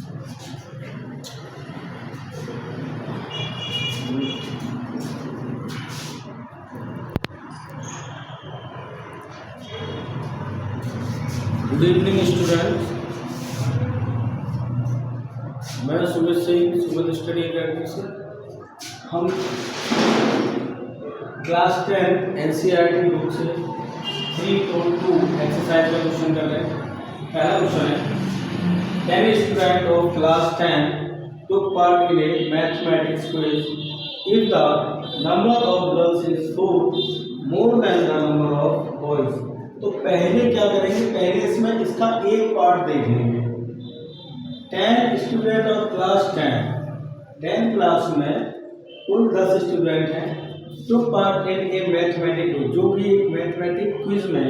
Good evening students, मैं Sumit Singh, Sumit study academy से। हम क्लास 10 एनसीईआरटी बुक से 3.2 एक्सरसाइज का क्वेश्चन कर रहे हैं। पहला क्वेश्चन है, 10 student of class 10 took part in a mathematics quiz. If the number of girls is 4 more than the number of boys, तो पहले क्या करेंगे, पहले इसमें इसका एक पार्ट देख लेंगे। 10 स्टूडेंट और क्लास 10 क्लास में कुल 10 स्टूडेंट हैं जो पार्ट इन ए मैथमेटिक, जो भी एक मैथमेटिक क्विज में,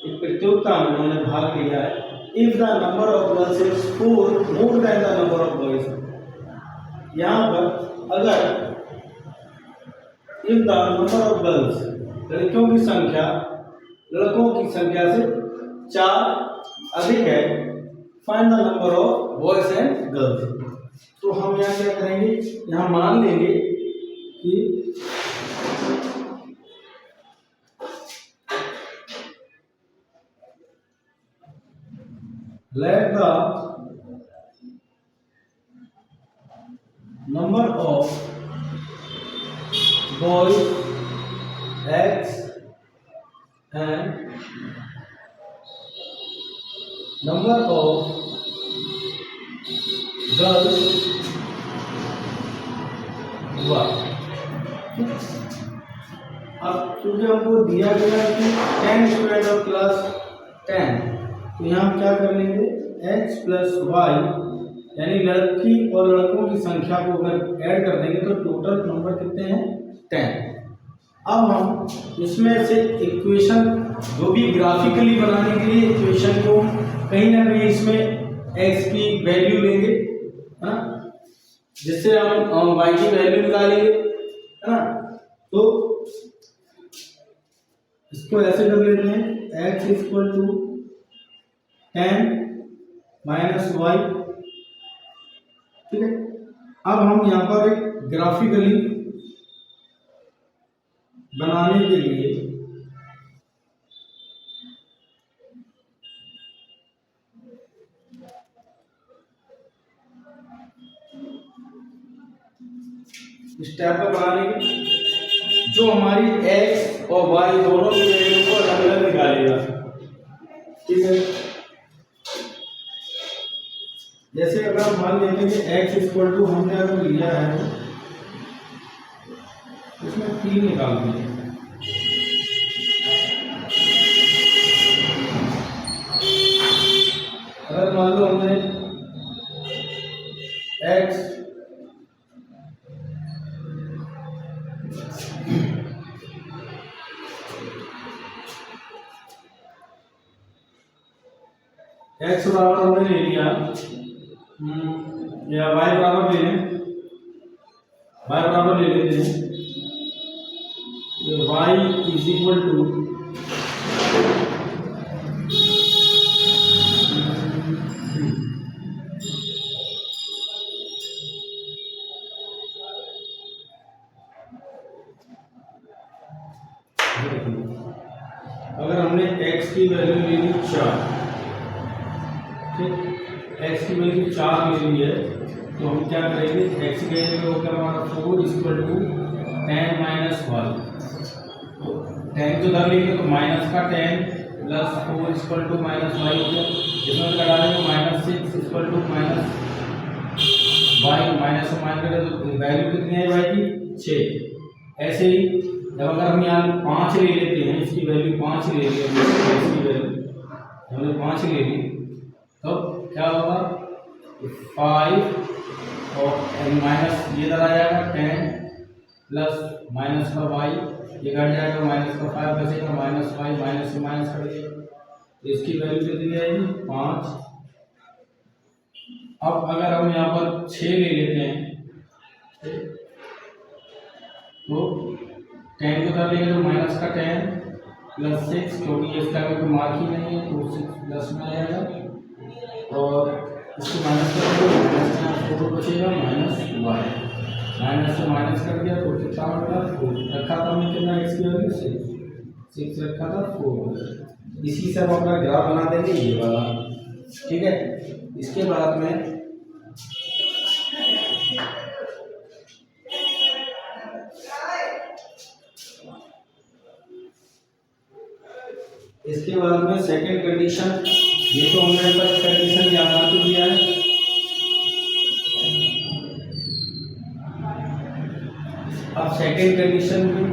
एक प्रतियोगिता में उन्होंने भाग लिया है। If the number of girls is 4 more than the number of boys, यहाँ पर अगर if the number of girls, लड़कियों की संख्या लड़कों की संख्या से 4 अधिक है, find the number of boys and girls. तो हम यहाँ क्या करेंगे, यहाँ मान लेंगे कि let the number of boys x and number of girls y। अब चूंकि हमको दिया गया कि 10 स्टूडेंट ऑफ क्लास 10, तो यहाँ हम क्या कर लेंगे, x प्लस वाई, यानी लड़की और लड़कों की संख्या को अगर ऐड कर देंगे तो टोटल नंबर कितने हैं, 10। अब हम इसमें से इक्वेशन, जो भी ग्राफिकली बनाने के लिए इक्वेशन को कहीं ना कहीं इसमें x की वैल्यू लेंगे, है ना, जिससे हम y की वैल्यू निकालेंगे, है ना। तो इसको ऐसे कर लेते हैं, x equal to 10 minus Y, ठीक है। अब हम यहाँ पर एक ग्राफिकली बनाने के लिए स्टेप पर बनाने, जो हमारी x और y दोनों की वैल्यू को अलग अलग निकालेगा, ठीक है। जैसे अगर हम मान लेते हैं कि x इक्वल टू हमने अगर लिया है तो इसमें 3 निकाल दिए, अगर मान लो हमने x बराबर हमने ले लिया, या y बराबर ले लें, y बराबर ले लेते हैं, y इज इक्वल टू अगर हमने x की वैल्यू ले ली 4, ठीक, x की वैल्यू 4 ले ली है, तो हम क्या करेंगे, x की वैल्यू होकर हमारा 4 इक्वल टू 10 माइनस 1, तो 10 तो धर लेंगे तो माइनस का 10 plus 4 equal to minus Y हो गया, इसमें लगा देंगे minus 6 equal to minus Y, minus से माइनस करें तो वैल्यू कितनी है वाई की, 6। ऐसे ही जब अगर हम यहाँ 5 ले लेते हैं, इसकी वैल्यू 5 ले ली, इसकी वैल्यू हमने 5 ले ली, तो क्या होगा, 5 और माइनस ये इधर आ जाएगा 10 प्लस माइनस का वाई, ये घट जाएगा, माइनस का 5 बचेगा, माइनस वाई, माइनस से माइनस कट गया, तो इसकी वैल्यू कितनी आएगी, 5। अब अगर हम यहाँ पर 6 ले लेते हैं तो 10 को उधर लेंगे तो माइनस का 10 प्लस 6, क्योंकि इसका कोई मार्क ही नहीं है तो 6 प्लस में आएगा, और इसको माइनस कर दो, माइनस का 4 बचेगा माइनस वाई, माइनस से माइनस कर दिया तो कितना बचा 4, रखा था हमने कितना x की वैल्यू 6 रखा था 4। इसी से हम अपना ग्राफ बना देंगे ये वाला, ठीक है। इसके बाद में सेकंड कंडीशन, ये तो हमने फर्स्ट कंडीशन यहाँ बना तो दिया है। अब सेकंड कंडीशन में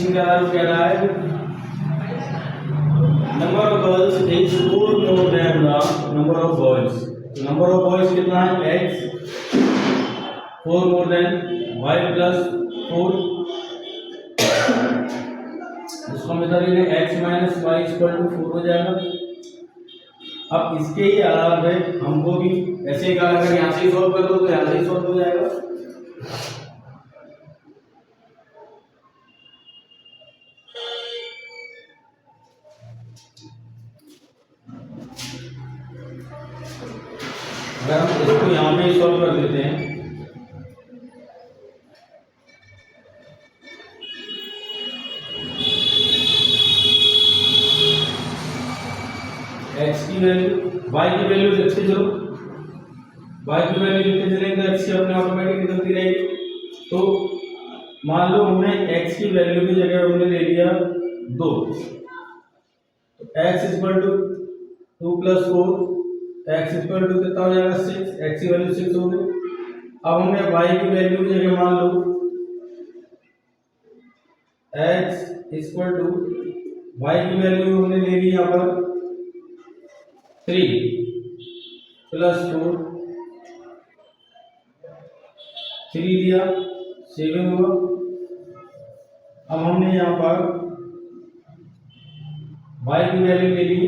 क्या रहा है, number of girls is 4 more than the number of boys. Number of boys कितना है x, 4 more than y plus 4, इसको हम इधर ले x minus Y equal to 4 हो जाएगा। अब इसके ही आधार पे हमको भी ऐसे ही अगर यहाँ से ही सॉल्व कर दो तो यहाँ से ही सॉल्व हो जाएगा। अगर हम इसको यहाँ पे ही सॉल्व कर देते हैं x की वैल्यू, y की वैल्यू लिखते चलो, y की वैल्यू लिखते चलेंगे तो x की अपने ऑटोमेटिक निकलती रहेगी। तो मान लो हमने x की वैल्यू की जगह हमने ले लिया 2, तो x equal to 2 plus 4, x equal to कितना हो जाएगा 6, x की वैल्यू 6 हो गई। अब हमने y की वैल्यू की जगह मान लो x इक्वल टू, y की वैल्यू हमने ले ली यहाँ पर 3 प्लस 4, 3 लिया 7 हुआ। अब हमने यहाँ पर y की वैल्यू ले ली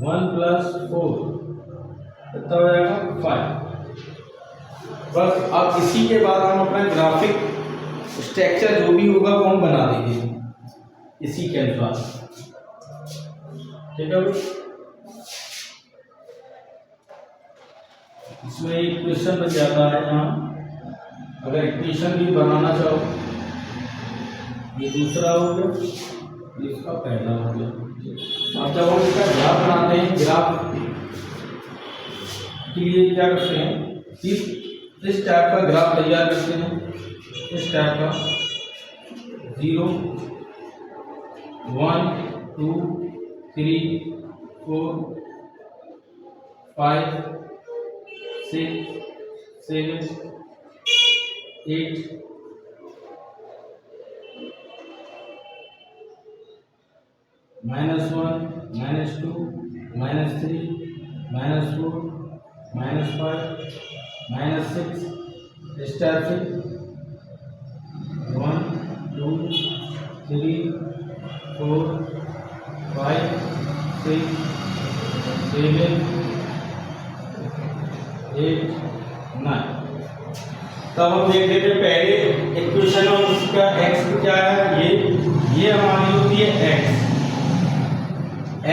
1 प्लस 4 कितना हो जाएगा 5। बस अब इसी के बाद हम अपना ग्राफिक स्ट्रक्चर जो भी होगा वो हम बना देंगे इसी के अनुसार, ठीक है। इसमें एक क्वेश्चन बन जाता है यहाँ, अगर इक्वेशन भी बनाना चाहो, ये दूसरा हो गया, ये इसका पहला हो गया। अब जब हम इसका ग्राफ बनाते हैं, ग्राफ के लिए क्या करते हैं, इस टाइप का ग्राफ तैयार करते हैं, इस टाइप का 0 1 2 3 4 5 6 7 8 -1 -2 -3 -4 -5 -6 स्टार फिर 1 2 3 4 5 6 7 8 9। तब हम देख लेते पहले इक्वेशन और उसका x क्या है, ये हमारी होती है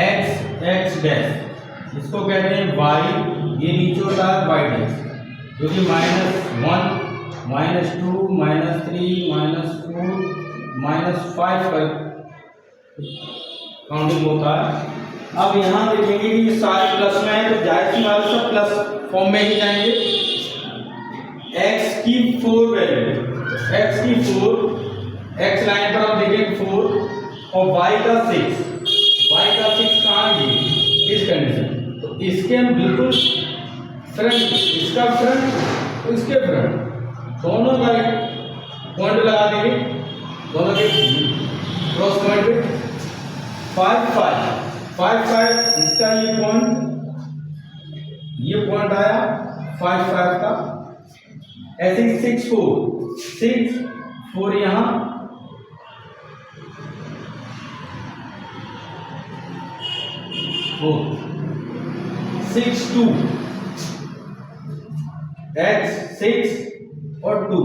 x डैश, इसको कहते हैं y, ये नीचे होता है y डैश, जो कि -1 -2 -3 -4 -5 पर काउंटिंग होता है। अब यहाँ देखेंगे कि ये सारे प्लस में है तो जाहिर सी बात सब प्लस फॉर्म में ही जाएंगे। x की 4 वैल्यू, x की 4, x लाइन पर आप देखेंगे 4 और y का 6 कहाँ है, इस कंडीशन, तो इसके हम बिल्कुल फ्रंट, इसका फ्रंट इसके फ्रंट दोनों का पॉइंट लगा देंगे, दोनों के क्रॉस पॉइंट पे 5 5 इसका ये पॉइंट आया 5 5 का, ऐसे 6 4 यहाँ 4 6 2 x 6 और 2,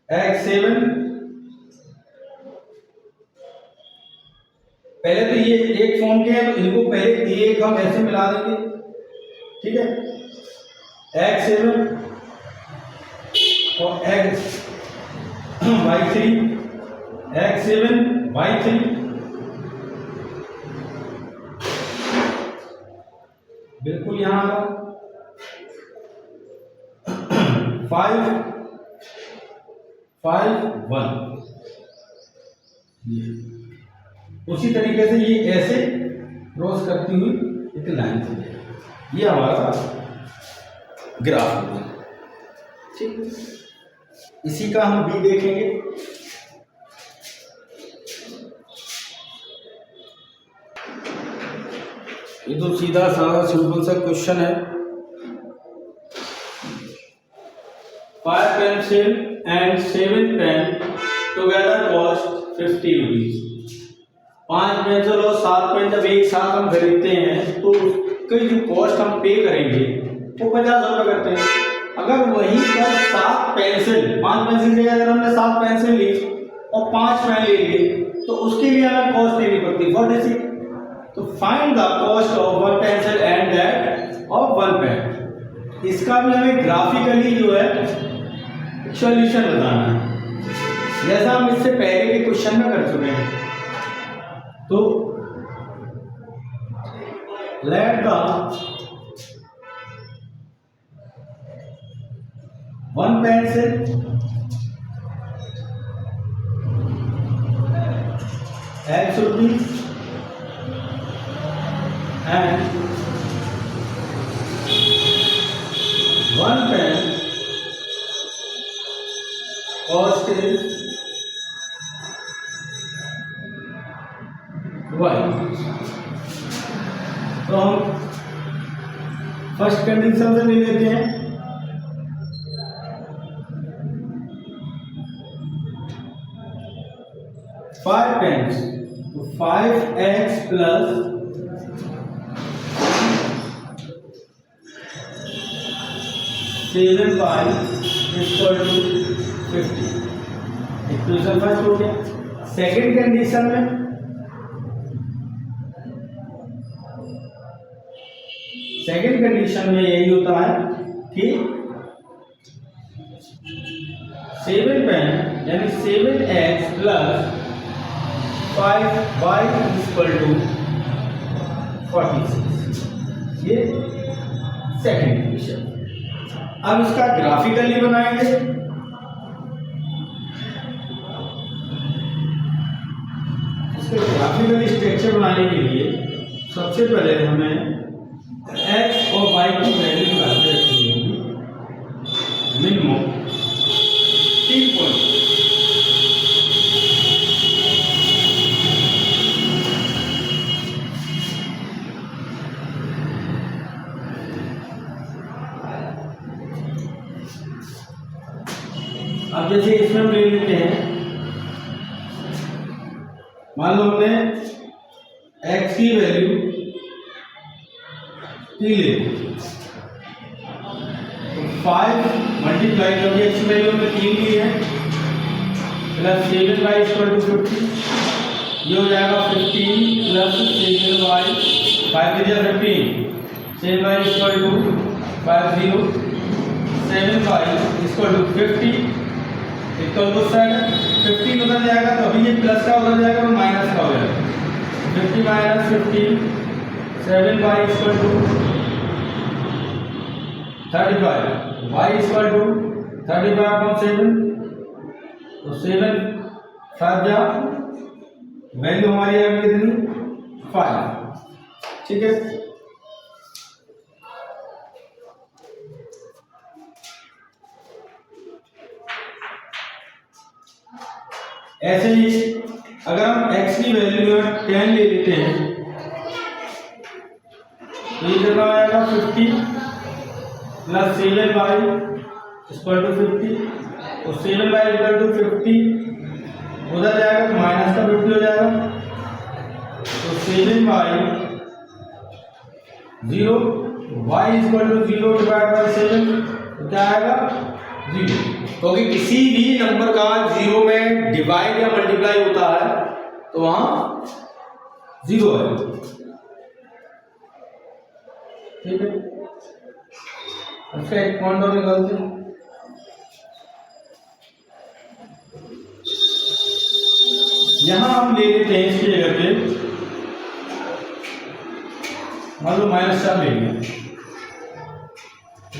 x 7, पहले तो ये एक फॉर्म के हैं तो इनको पहले एक हम ऐसे मिला देंगे, ठीक है, x 7 और x y 3, x 7 y 3, बिल्कुल यहां का 5 5 1, उसी तरीके से ये ऐसे क्रॉस करती हुई एक लाइन से, ये हमारा ग्राफ होगा, ठीक। इसी का हम भी देखेंगे। ये तो सीधा साधा सिंपल सा क्वेश्चन है। 5 pencil and 7 pen together cost 50 rupees। 5 pencil और 7 पेन जब एक साथ हम खरीदते हैं तो उसकी जो कॉस्ट हम पे करेंगे वो 50 रुपये करते हैं। अगर वही पर 7 पेंसिल, 5 पेंसिल की अगर हमने 7 पेंसिल ली और 5 पेन ले लिए तो उसके लिए हमें कॉस्ट देनी पड़ती है 46। तो find the cost of 1 pencil and that of 1 pen. इसका भी हमें ग्राफिकली जो है सॉल्यूशन बताना है, जैसा हम इससे पहले के क्वेश्चन में कर चुके हैं। तो let the 1 pencil x rupees and 1 pen cost is y। तो हम फर्स्ट कंडीशन से ले लेते हैं। फाइव पेन्स, तो 5x plus 7y equal to 50। Equation first हो गया। सेकेंड कंडीशन में यही होता है कि 7 पेन यानी 7x plus 5y equal to 46। ये सेकेंड कंडीशन। अब इसका ग्राफिकली बनाएंगे। इसके ग्राफिकली स्ट्रक्चर बनाने के लिए सबसे पहले हमें x और y की वैल्यू निकालते रखनी होगी। मिनिमम 3 पॉइंट, अब जैसे इसमें हम ले लेते हैं, मान लो हमने x की वैल्यू 3 ले ली, 5 मल्टीप्लाई करके x की वैल्यू हमने 3 ली है प्लस 7y इक्वल टू 50। ये हो जाएगा 15 plus 7y, 5 3 15, 7y equal to 50, 7y equal to 50 equal to 15 उधर जाएगा तो अभी ये प्लस का उधर जाएगा तो माइनस का हो जाएगा। 50 minus 15, 7y equal to 35, y equal to 35/7, तो 7 5 जा वैल्यू हमारी आ गई कितनी 5, ठीक है। ऐसे ही अगर हम x की वैल्यू 10 ले लेते हैं तो ये कितना आएगा 50 प्लस 7y इक्वल टू 50, तो 7y इक्वल टू 50 उधर जाएगा तो माइनस का 50 हो जाएगा, तो 7y 0, y equal to 0 divide by 7, तो क्या आएगा 0, क्योंकि किसी भी नंबर का 0 में डिवाइड या मल्टीप्लाई होता है तो वहां 0 है। ठीक है, अच्छा एक पॉइंट और निकालते हैं। यहां हम ले लेते हैं इसकी जगह पे मान लो -4 ले लिया,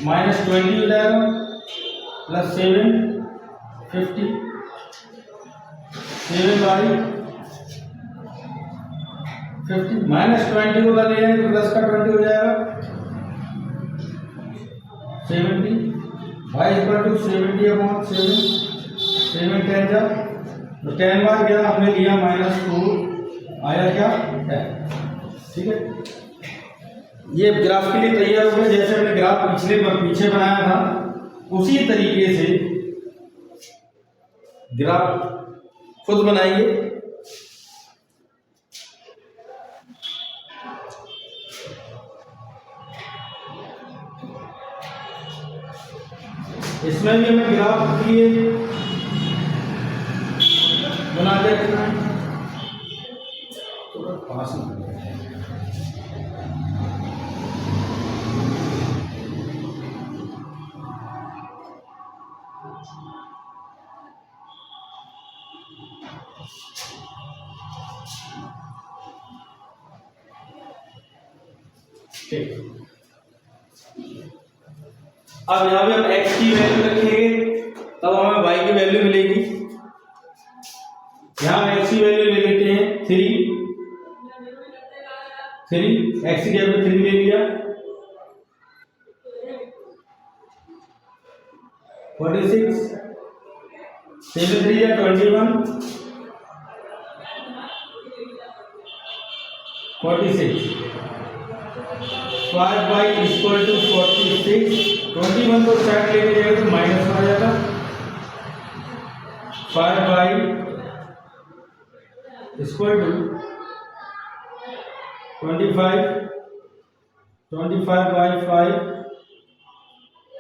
-20 हो जाएगा प्लस 7 50, 7 बाई 50, -20 को कर लिया तो प्लस का 20 हो जाएगा 70, y इक्वल टू 70/7, 7 10 जा तो 10 बार क्या हमने लिया -4, आया क्या 10। ठीक है, ये ग्राफ के लिए तैयार हो गया। जैसे हमने ग्राफ पीछे बनाया था उसी तरीके से ग्राफ खुद बनाइए। इसमें भी हमें ग्राफ के लिए बना देना है, थोड़ा पास में ठीक। अब यहाँ पे हम x की वैल्यू रखेंगे तब हमें y की वैल्यू मिलेगी। यहाँ हम x की वैल्यू ले लेते हैं 3, x की जगह 3 ले लिया, 46, 7 3 या 21, 46, 5y इक्वल टू 46, 21 को साइड लेके जाएगा तो माइनस आ जाएगा, 5y इक्वल टू 25 by 5,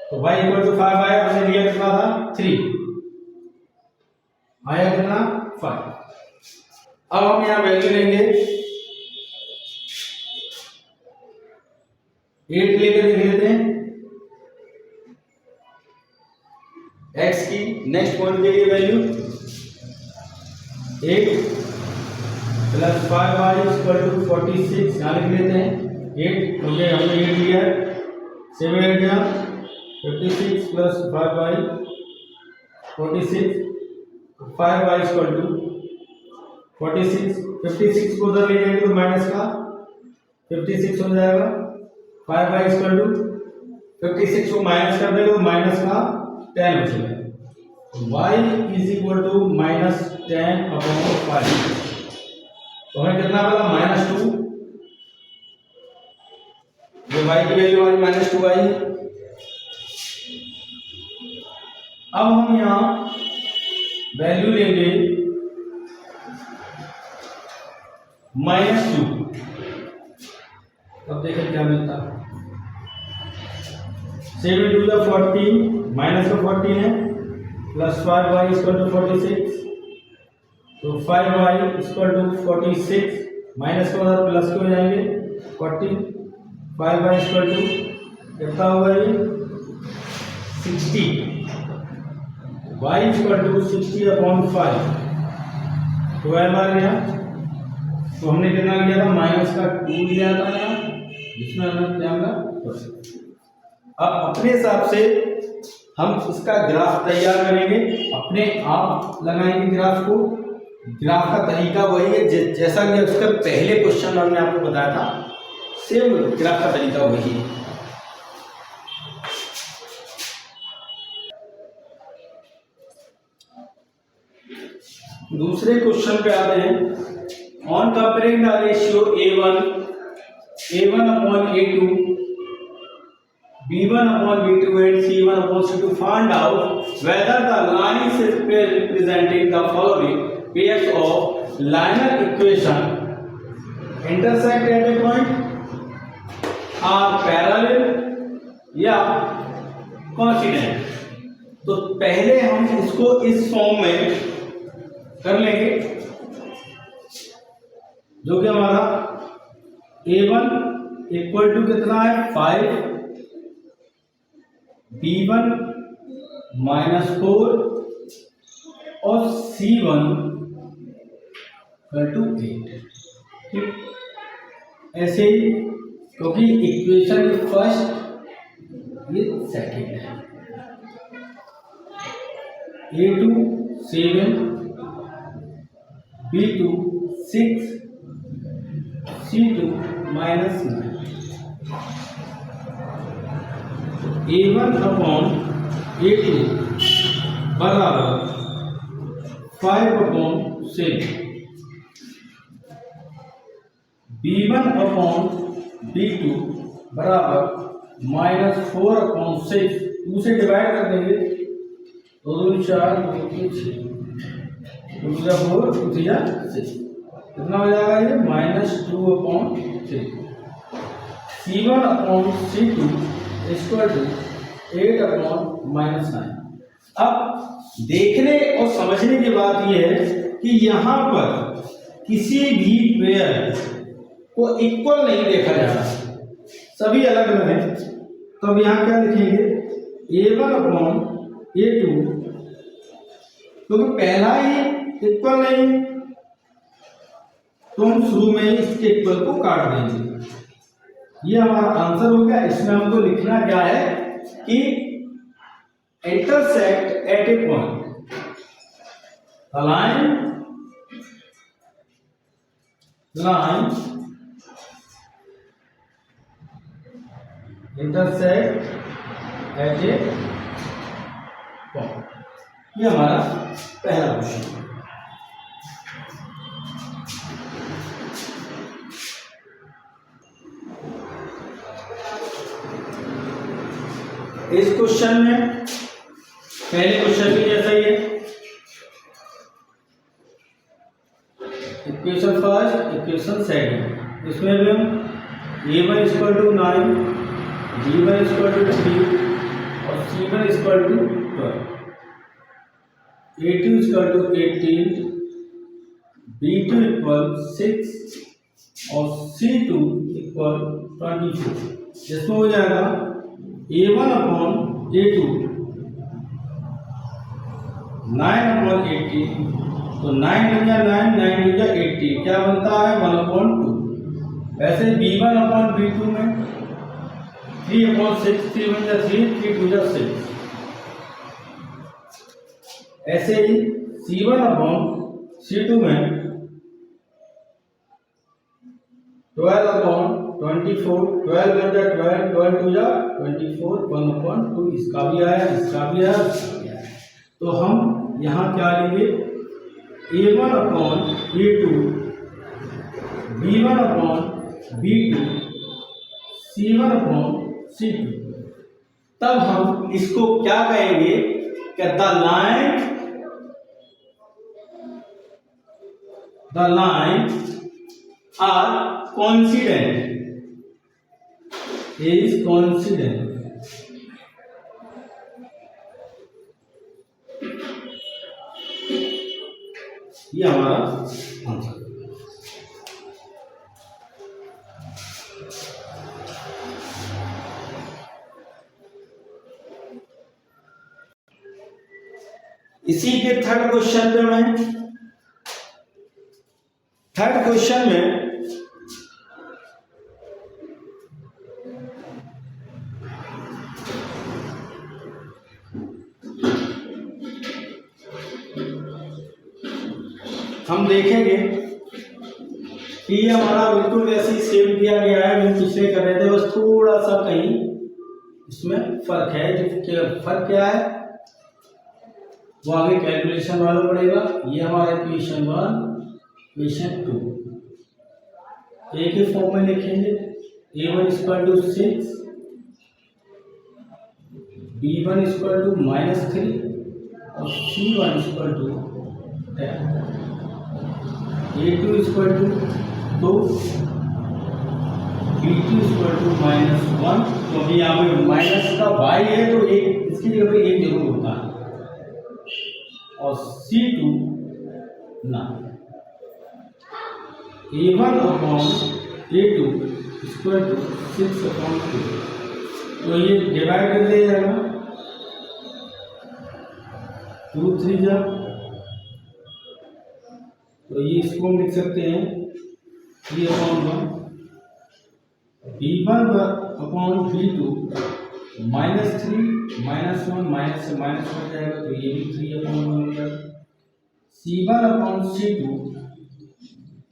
तो y इक्वल टू 5 आया, हमने लिया कितना था 3, आया कितना 5। अब हम यहाँ वैल्यू लेंगे 8 लेकर लिख लेते हैं x की नेक्स्ट पॉइंट के लिए value 8 plus 5y equal to 46, यहाँ लिख लेते हैं 8 क्योंकि हमने 8 लिया है, 7 8 गया 56 plus 5y 46, 5y equal to 46, 56 को उधर ले जाएंगे तो माइनस का 56 हो जाएगा, 5y इक्वल टू 56 को माइनस कर देंगे तो माइनस का 10 बचेगा, y इज इक्वल टू -10/5, तो हमें कितना मिला -2, ये y की वैल्यू हमारी -2 आई। अब हम यहाँ वैल्यू लेंगे -2, अब देखें क्या मिलता है, 7 2 जा 14, माइनस का 14 है, प्लस 5y इक्वल टू 46, तो 5y इक्वल टू 46, माइनस के बाद प्लस के हो जाएंगे 40, 5y इक्वल टू कितना होगा ये 60, y इक्वल टू 60/5, 12 आ गया, तो हमने कितना लिया था -2 लिया था यहाँ, जिसमें हमने क्या मिला। अब अपने हिसाब से हम इसका ग्राफ तैयार करेंगे, अपने आप लगाएंगे ग्राफ को। ग्राफ का तरीका वही है जैसा कि उसका पहले क्वेश्चन में हमने आपको बताया था, सेम ग्राफ का तरीका वही है। दूसरे क्वेश्चन पे आते हैं। On comparing the ratio a1/a2, b1/b2 and c1/c2, find out whether the lines representing the following pairs of linear equation intersect at a point, are कॉन्स्टिटेंट। तो पहले हम इसको इस फॉर्म में कर लेंगे, जो कि हमारा A1 इक्वल टू कितना है 5, B1 -4 और C1 इक्वल टू 8। ठीक, ऐसे ही, क्योंकि इक्वेशन ये फर्स्ट ये सेकेंड है। A2 7, B2 6, C2 -9। A1 upon A2 बराबर 5 अपॉन 6, B1 अपॉन B2 बराबर -4 अपॉन 6। 2 से डिवाइड कर देंगे, 2 2 4 2 3 6, 2 4 2 3 6, कितना हो जाएगा ये -2 upon 3। C1 upon C2 equal to 8 upon -9। अब देखने और समझने की बात यह है कि यहाँ पर किसी भी पेयर को इक्वल नहीं देखा जा रहा, सभी अलग अलग हैं। तो अब यहाँ क्या लिखेंगे, A1 अपॉन A2, क्योंकि पहला ही इक्वल नहीं, तो हम शुरू में ही इसके इक्वल को काट देंगे। ये हमारा आंसर हो गया। इसमें हमको लिखना क्या है कि intersect at A point, line intersect at A point. ये हमारा पहला क्वेश्चन है। इस क्वेश्चन में पहले क्वेश्चन भी जैसा ही है, इक्वेशन फर्स्ट इक्वेशन सेकंड। इसमें भी हम A1 equal to 9, B1 equal to 3 और C1 equal to 12, A2 equal to 18, B2 equal 6 और C2 इक्वल 24। जिसमें हो जाएगा A1 अपॉन A2 9 अपॉन 18, तो 9 2 9 9 2 18, क्या बनता है 1 अपॉन 2। वैसे B1 अपॉन B2 में 3 अपॉन 6, 3 1 3, 3 2 6। ऐसे ही C1 अपॉन C2 में 12 अपॉन 24, 12 1 12, 12 2 24, 1 अपॉन 2। इसका भी आया, इसका भी आया, इसका भी आया। तो हम यहाँ क्या लेंगे, A1 upon A2, B1 upon B2, C1 upon C2। तब हम इसको क्या कहेंगे कि the line are coincident, is coincident. ये हमारा आंसर। इसी के थर्ड क्वेश्चन पे मैं थर्ड क्वेश्चन में हम देखेंगे कि ये हमारा बिल्कुल वैसे ही सेव किया गया है, जो पिछले कर रहे थे, बस थोड़ा सा कहीं इसमें फर्क है। जो फर्क क्या है वो आगे कैलकुलेशन मालूम पड़ेगा। ये हमारा इक्वेशन 1, इक्वेशन 2 एक ही फॉर्म में लिखेंगे। A1 equal to 6, B1 equal to -3 और C1 equal to 10, A2 equal to 2, B2 equal to -1, क्योंकि यहाँ पे माइनस का बाई है तो एक इसकी जगह पे एक जरूर होता है, और C2 ना A1 upon A2 equal to 6/2, तो ये डिवाइड कर दिया जाएगा 2 3 जा, तो ये इसको हम लिख सकते हैं 3/1, B1 अपॉन B2 -3 -1 माइनस से माइनस हो जाएगा, तो ये भी 3/1 हो जाएगा, C1 अपॉन C2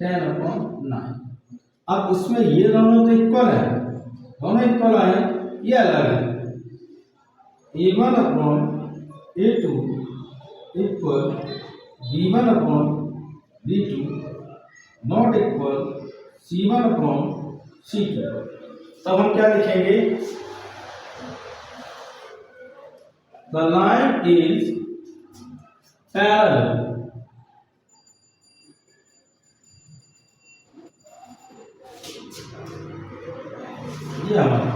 10/9। अब इसमें ये दोनों तो इक्वल है, दोनों इक्वल आए, ये अलग है, A1 upon A2 equal B1 upon B2 not equal C1 upon C2। तब हम क्या लिखेंगे, द लाइन इज पैरेलल ये हमारा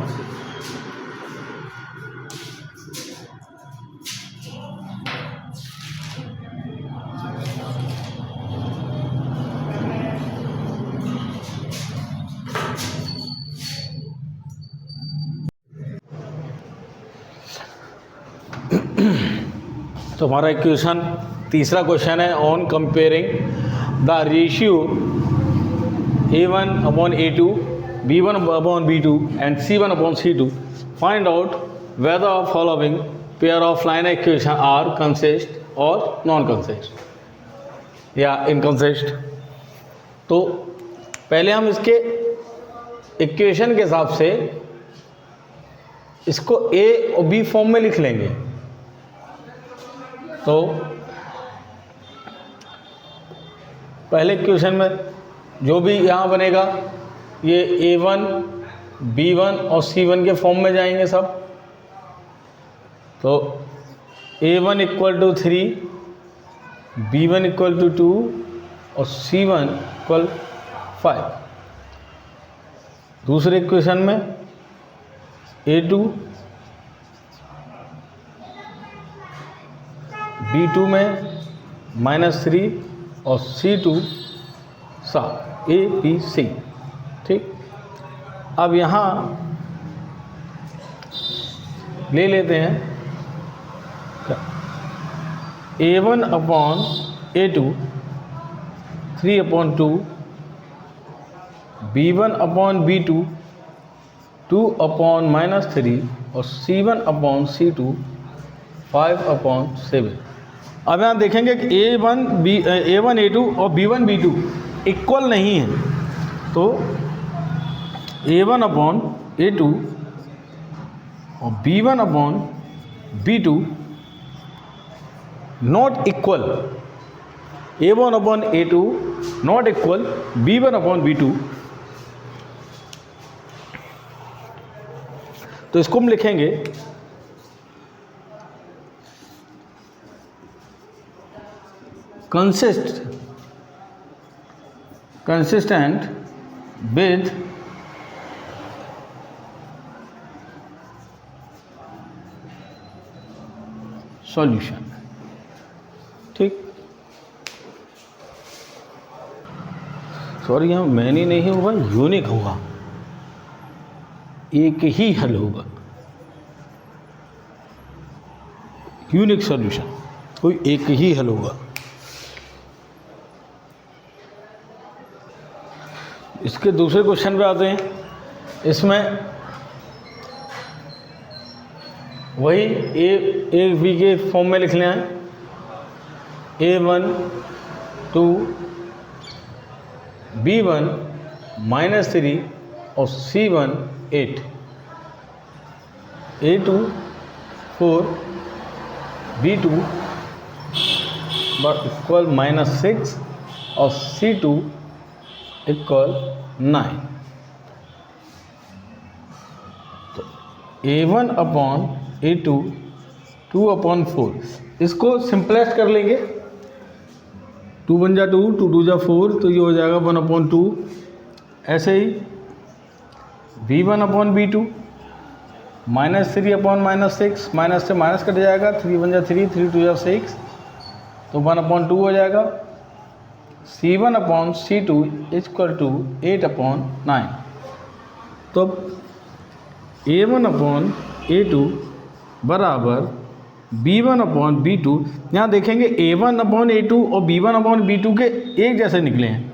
तो हमारा इक्वेशन तीसरा क्वेश्चन है on comparing the ratio A1 upon A2, B1 upon B2 and C1 upon C2, find out whether following pair of line equations are consist और नॉन कंसिस्ट या inconsist. तो पहले हम इसके इक्वेशन के हिसाब से इसको A और B फॉर्म में लिख लेंगे। तो पहले इक्वेशन में जो भी यहाँ बनेगा ये A1, B1 और C1 के फॉर्म में जाएंगे सब। तो A1 equal to 3, B1 equal to 2 और C1 इक्वल 5। दूसरे इक्वेशन में A2, B2 में -3 और C2 7 A B C। ठीक, अब यहाँ ले लेते हैं A1 upon A2 3/2, B1 upon B2 2/-3 और C1 अपॉन C2 5/7। अब यहाँ देखेंगे कि A1 A2 और B1 B2 इक्वल नहीं है, तो A1 अपॉन A2 और B1 upon B2 not equal, A1 upon A2 not equal B1 upon B2। तो इसको हम लिखेंगे consistent with solution। ठीक, सॉरी यहाँ मैनी नहीं होगा, यूनिक होगा, एक ही हल होगा, यूनिक सॉल्यूशन, कोई एक ही हल होगा। इसके दूसरे क्वेश्चन पे आते हैं। इसमें वही ए बी के फॉर्म में लिखना है, A1 2 B1 -3 और C1 8, A2 4 B2 इक्वल -6 और C2 इक्वल 9। तो A1 अपॉन A2 2/4, इसको सिंपलेस्ट कर लेंगे, 2 1 2, 2 2 4, तो ये हो जाएगा 1/2। ऐसे ही V1 upon V2 -3 upon -6, minus से माइनस कट जाएगा, 3 × 3, 3 × 2 = 6, तो 1/2 हो जाएगा। C1 upon C2 = 8/9। तो A1 अपॉन A2 बराबर B1 अपॉन B2। यहाँ देखेंगे A1 अपॉन A2 और B1 अपॉन B2 के एक जैसे निकले हैं,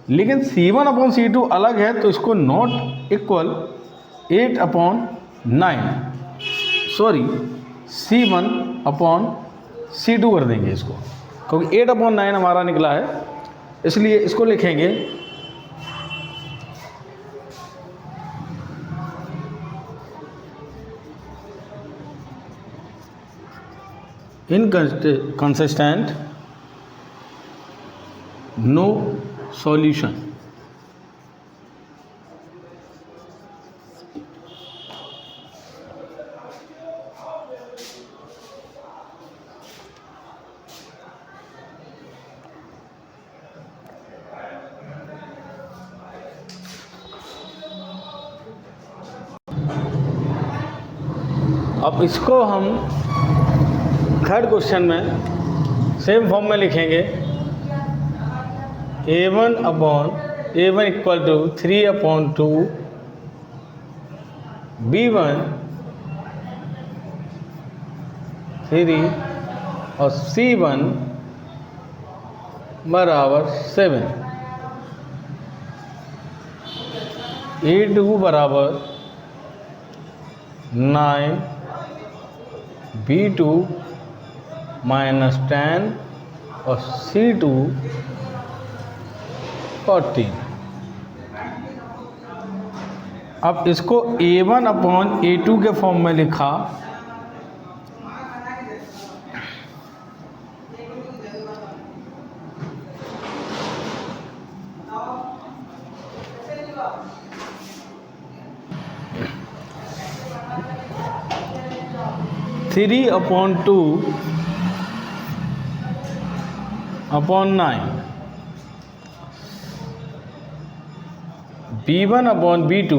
लेकिन C1 अपॉन C2 अलग है, तो इसको not equal 8/9, sorry C1 upon C2 कर देंगे इसको, क्योंकि 8/9 हमारा निकला है, इसलिए इसको लिखेंगे inconsistent, no solution। अब इसको हम थर्ड क्वेश्चन में सेम फॉर्म में लिखेंगे। A1 = 3/2 B1 3 और C1 बराबर 7, A2 बराबर 9, B2 -10 और C2 14। अब इसको A1 अपॉन A2 के फॉर्म में लिखा, three upon 2 upon 9, B1 upon B2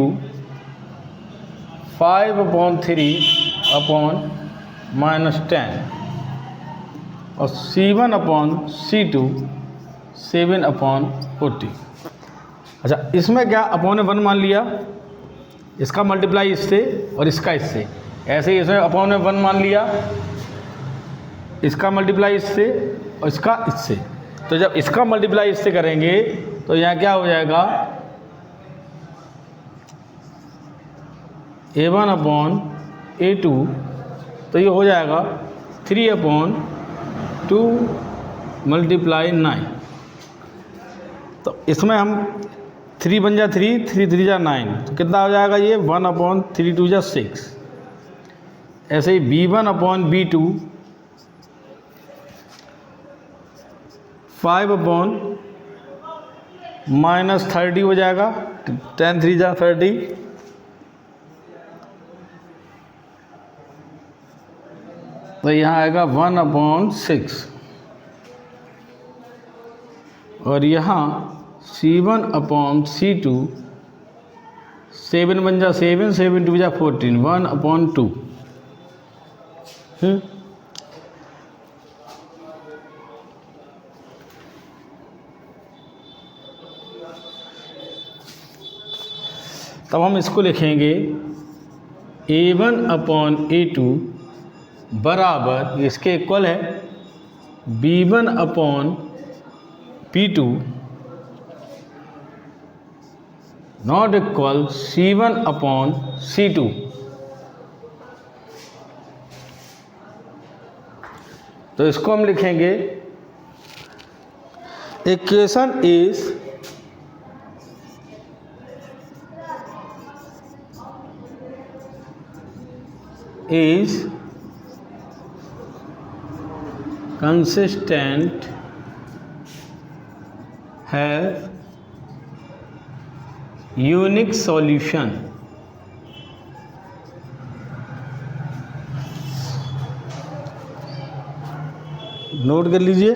5/3 upon -10 और C1 अपॉन C2 7/40। अच्छा, इसमें क्या अपॉन 1 मान लिया, इसका मल्टीप्लाई इससे और इसका इससे, ऐसे ही इसमें अपॉन 1 मान लिया, इसका मल्टीप्लाई इससे और इसका इससे। तो जब इसका मल्टीप्लाई इससे करेंगे तो यहाँ क्या हो जाएगा, A1 अपॉन A2, तो ये हो जाएगा 3/2 × 9। तो इसमें हम 3 बन जा 3, 3 3 जा 9, तो कितना हो जाएगा ये 1/3 2 जा 6। ऐसे ही B1 अपॉन B2 5/-30 हो जाएगा, 10 3 जा 30, तो यहाँ आएगा 1/6 और यहाँ C1 अपॉन C2 7 बन जा 7, 7 2 जा 14, 1/2। तब हम इसको लिखेंगे A1 अपॉन A2 बराबर, इसके इक्वल है B1 upon B2 not equal C1 upon C2। तो इसको हम लिखेंगे equation is consistent, have unique solution। Note कर लीजिए।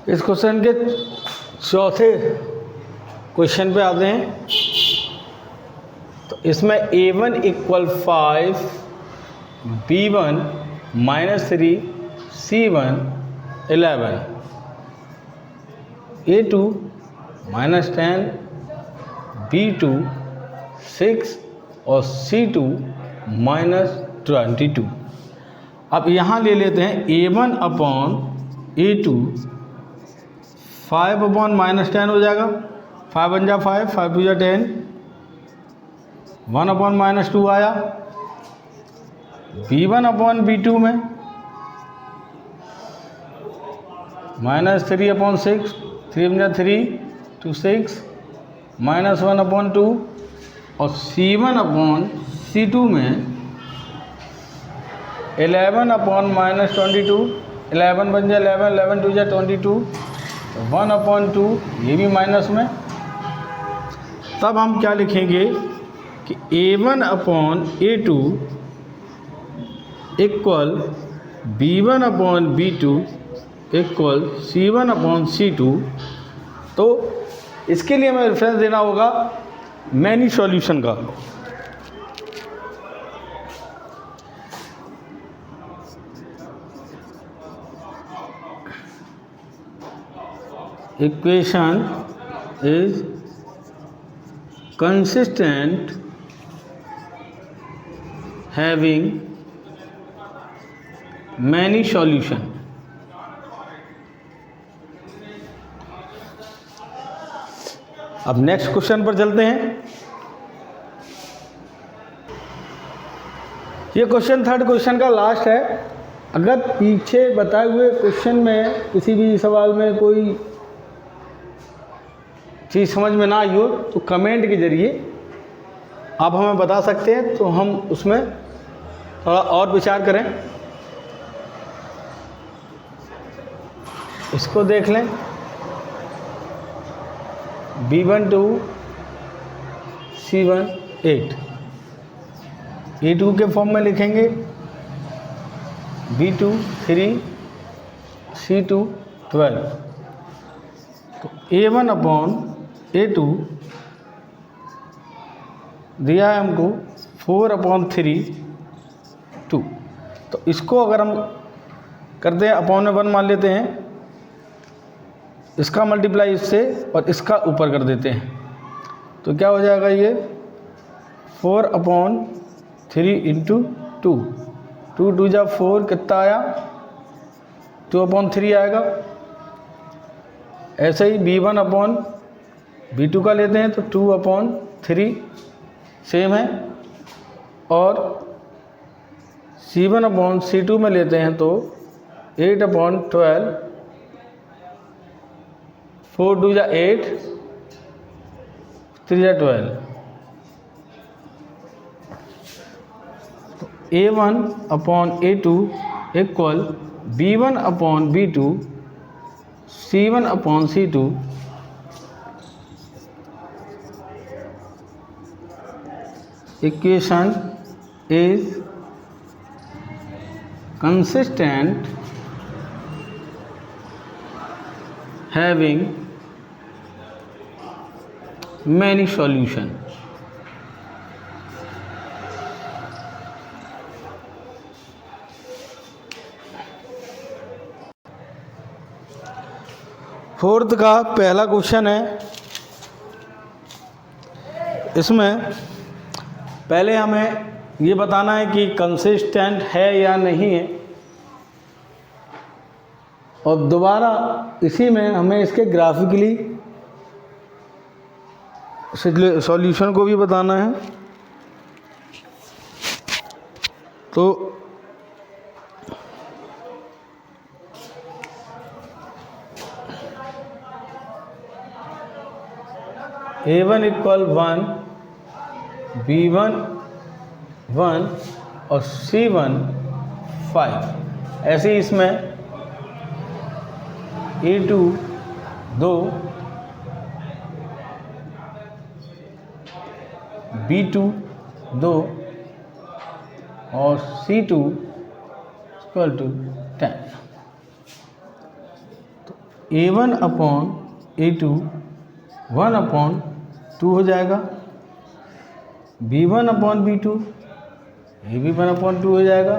इस क्वेश्चन के चौथे क्वेश्चन पे आते हैं। तो इसमें A1 equal 5, B1 -3, C1 11, A2 -10, B2 6 और C2 -22। अब यहाँ ले लेते हैं A1 अपॉन A2, 5 अपॉन -10 हो जाएगा, 5 1 जा 5, 5 2 जा 10, 1 अपॉन -2 आया। B1 अपॉन B2 में -3 अपॉन 6, 3 जा 3, 2 6, -1 अपॉन 2, और C1 अपॉन C2 में 11 अपॉन -22, 11 बन जाए 11, 11 2 जा 22, 1 अपॉन 2, ये भी माइनस में। तब हम क्या लिखेंगे कि A1 upon A2 equal B1 upon B2 equal C1 upon C2। तो इसके लिए हमें रेफरेंस देना होगा मैनी सॉल्यूशन का। Equation is consistent having many solution। अब नेक्स्ट क्वेश्चन पर चलते हैं। ये क्वेश्चन थर्ड क्वेश्चन का लास्ट है। अगर पीछे बताए हुए क्वेश्चन में किसी भी सवाल में कोई चीज़ समझ में ना आई हो तो कमेंट के ज़रिए आप हमें बता सकते हैं, तो हम उसमें थोड़ा और विचार करें। इसको देख लें। B1 2, C1 8, A2 के फॉर्म में लिखेंगे B2 3, C2 12। तो A1 अपॉन A2 दिया है हमको 4 अपॉन 3 2। तो इसको अगर हम करते हैं अपॉन में 1 मान लेते हैं, इसका मल्टीप्लाई इससे और इसका ऊपर कर देते हैं, तो क्या हो जाएगा ये 4 अपॉन 3 इंटू 2, 2 2 जा 4, कितना आया 2 अपॉन 3 आएगा। ऐसे ही B1 अपॉन B2 का लेते हैं तो 2 अपॉन 3 सेम है, और C1 अपॉन C2 में लेते हैं तो 8 अपॉन 12, 4 2 जा 8, 3 जा 12। तो A1 upon A2 equal B1 upon B2, C1 upon C2। Equation is consistent having many solution। Fourth का पहला क्वेश्चन है। इसमें पहले हमें ये बताना है कि कंसिस्टेंट है या नहीं है, और दोबारा इसी में हमें इसके ग्राफिकली सॉल्यूशन को भी बताना है। तो A1 इक्वल 1, B1 1 और C1 5। ऐसे ही इसमें A2 2, B2 2 और C2 इक्वल टू 10। तो A1 अपॉन 1/2 हो जाएगा, B1/B2 ये भी 1/2 हो जाएगा,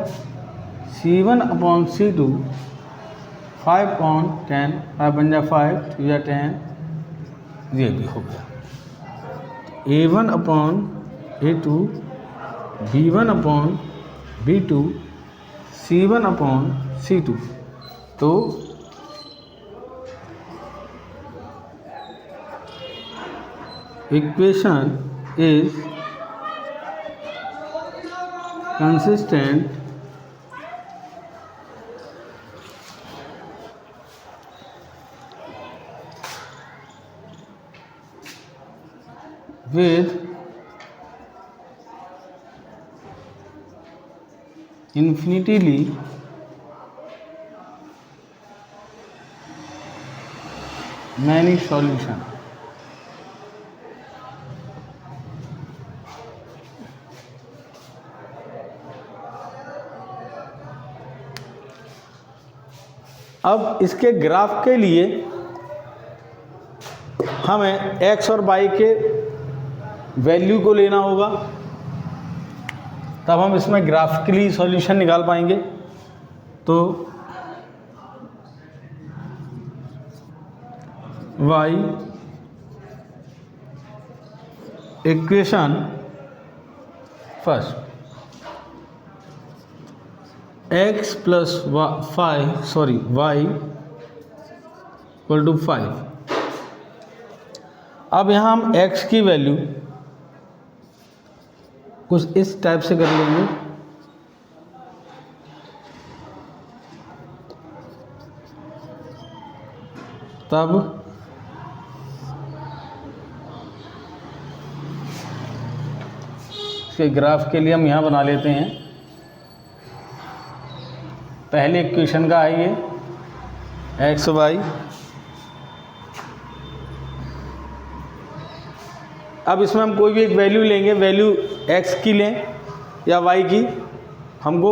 C1/C2 5/10, 5 बन जा 5, 2 या 10, ये भी हो गया। A1/A2, B1/B2, C1/C2। तो equation is consistent with infinitely many solutions। अब इसके ग्राफ के लिए हमें x और y के वैल्यू को लेना होगा, तब हम इसमें ग्राफिकली सॉल्यूशन निकाल पाएंगे। तो y equation first x plus y equal to 5। अब यहाँ हम x की वैल्यू कुछ इस टाइप से कर लेंगे, तब इसके ग्राफ के लिए हम यहाँ बना लेते हैं। पहले इक्वेशन का है ये एक्स वाई। अब इसमें हम कोई भी एक वैल्यू लेंगे, वैल्यू एक्स की लें या वाई की। हमको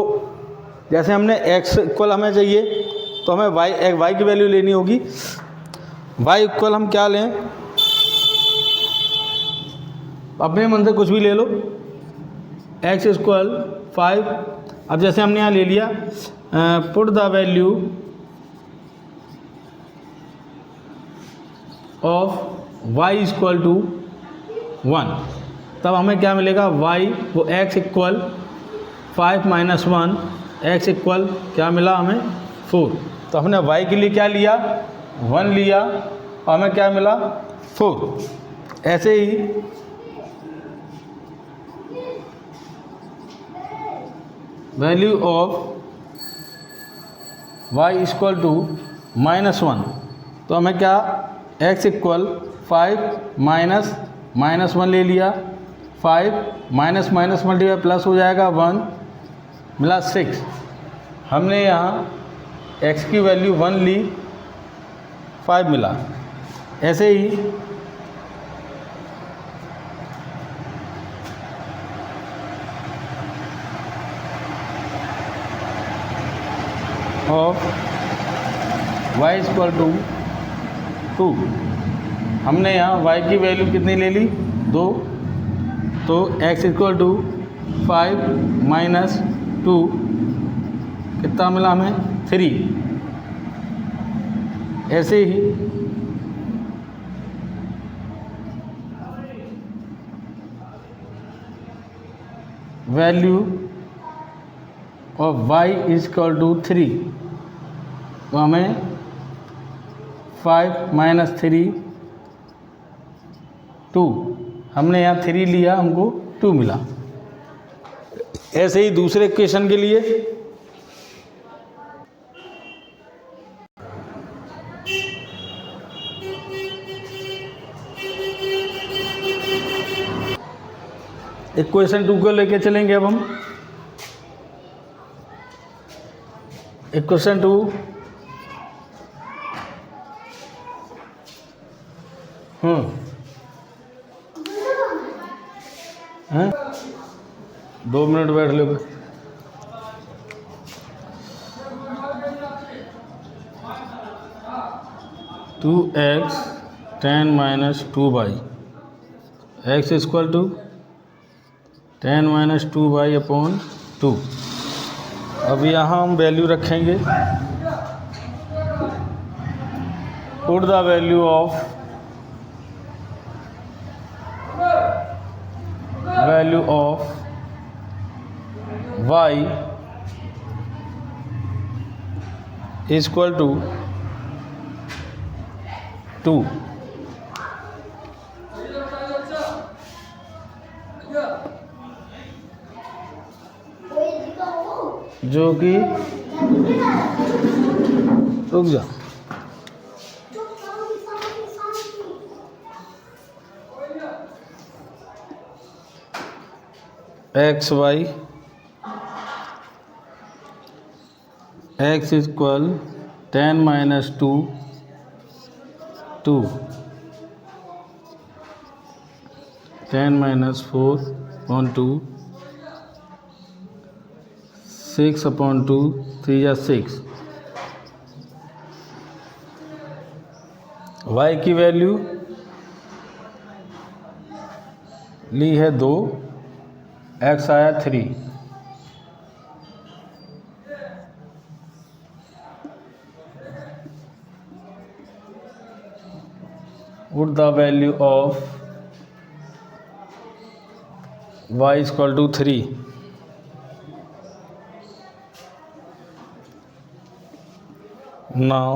जैसे हमने एक्स इक्वल हमें चाहिए तो हमें वाई की वैल्यू लेनी होगी। वाई इक्वल हम क्या लें, अपने मन से कुछ भी ले लो। X equal 5। अब जैसे हमने यहाँ ले लिया, put the value of y equal to 1, तब हमें क्या मिलेगा, वाई वो x equal 5 minus 1, x equal क्या मिला हमें 4। तो हमने वाई के लिए क्या लिया, 1 लिया और हमें क्या मिला 4। ऐसे ही value of y equal to -1, तो हमें क्या x इक्वल 5 माइनस 1 ले लिया, 5 माइनस मल्टीप्लाई प्लस हो जाएगा 1 मिला 6। हमने यहाँ x की वैल्यू 1 ली, 5 मिला। ऐसे ही ऑफ y इक्वल टू 2, हमने यहाँ y की वैल्यू कितनी ले ली 2, तो x इक्वल टू 5 माइनस 2 कितना मिला हमें 3। ऐसे ही value of y equal to 3, तो हमें 5 माइनस 3 2, हमने यहाँ 3 लिया, हमको 2 मिला। ऐसे ही दूसरे इक्वेशन के लिए इक्वेशन 2 को लेके चलेंगे। अब हम इक्वेशन 2 हैं 2 मिनट बैठ लो। 2x 10 minus 2/, x equal to 10 minus 2//2। अब यहाँ हम वैल्यू रखेंगे, put the value of y equal to 2, जो कि रुक जा xy x equal 10 minus 2 10 minus 4/2 6/2 3 या 6। y की वैल्यू ली है 2, x आया 3। Put the value of y equal to 3। Now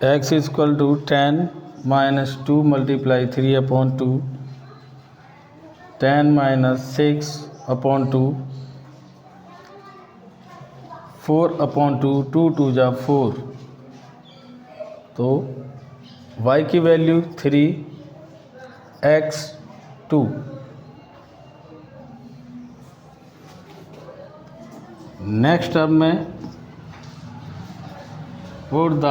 x is equal to 10 minus 2 multiply 3/2, 10 minus 6/2, 4/2, 2 2 जा 4। तो y की वैल्यू 3, x 2। नेक्स्ट अब मैं put the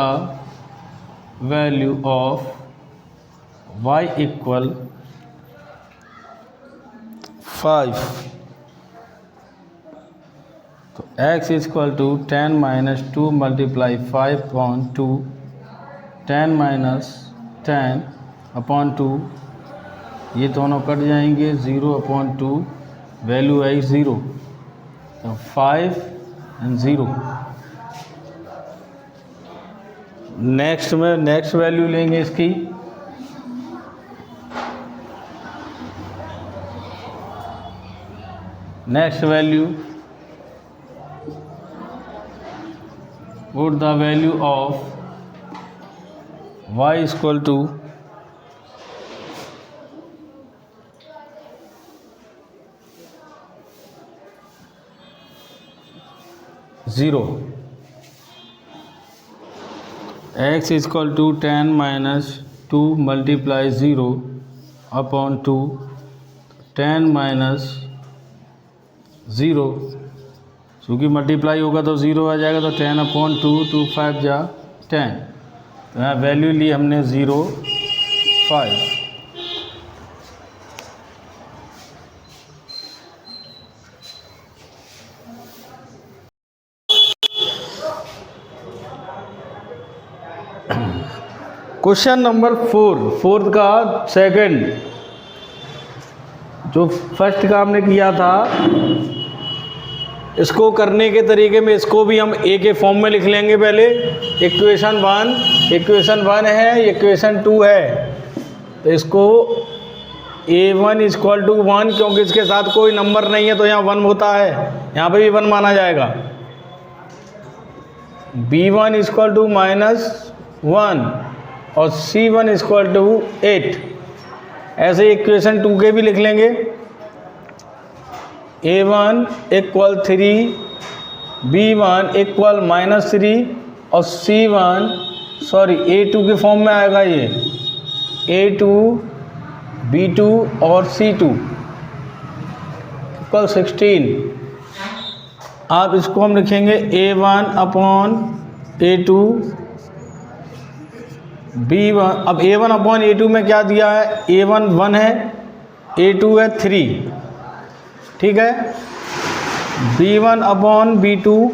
value of y equal 5। तो x equal to 10 minus 2 multiply 5/2, 10 minus 10/2, ये दोनों cut जाएंगे, 0/2, value आई 0, तो 5 और 0। नेक्स्ट में नेक्स्ट वैल्यू लेंगे इसकी, next value put the value of y equal to 0, x equal to 10 minus 2 multiply 0/2, 10 minus 0, चूँकि मल्टीप्लाई होगा तो 0 आ जाएगा, तो 10/2, 2 5 जा 10। तो यहाँ वैल्यू ली हमने 0 5। क्वेश्चन नंबर 4 का सेकंड, जो फर्स्ट का हमने किया था, इसको करने के तरीके में इसको भी हम ए के फॉर्म में लिख लेंगे। पहले इक्वेशन 1 है, इक्वेशन 2 है, तो इसको a1 इक्वल टू 1, क्योंकि इसके साथ कोई नंबर नहीं है तो यहाँ 1 होता है, यहाँ पे भी 1 माना जाएगा। b1 इक्वल टू -1 और c1 इक्वल टू 8। ऐसे इक्वेशन 2 के भी लिख लेंगे। a1 इक्वल 3, b1 इक्वल -3 और a2 के फॉर्म में आएगा ये, a2 b2 और c2 इक्वल 16। आप इसको हम लिखेंगे a1/a2 b1। अब a1/a2 में क्या दिया है, a1 1 है, a2 है 3, ठीक है। b1/b2,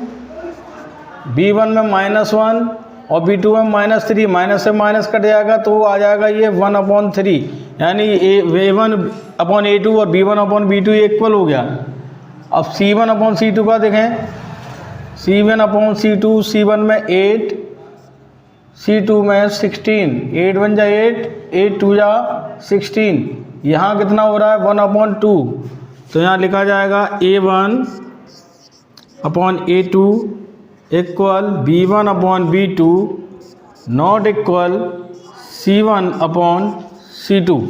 b1 में -1, और B2 में -3, माइनस से माइनस कट जाएगा तो आ जाएगा ये 1/3, यानी A1/A2 और B1/B2 इक्वल हो गया। अब C1/C2 का देखें, C1/C2, C1 में 8, C2 में 16, 8 बन जाए 8, 8 2 जा 16, यहाँ कितना हो रहा है 1/2, तो यहाँ लिखा जाएगा A1/A2 equal B1/B2 not equal C1/C2।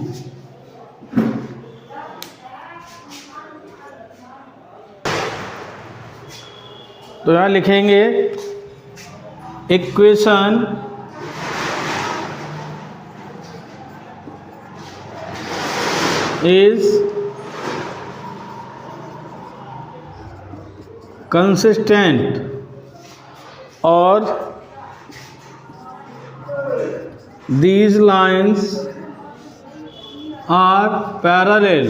तो यहाँ लिखेंगे इक्वेशन इज कंसिस्टेंट और these lines are parallel।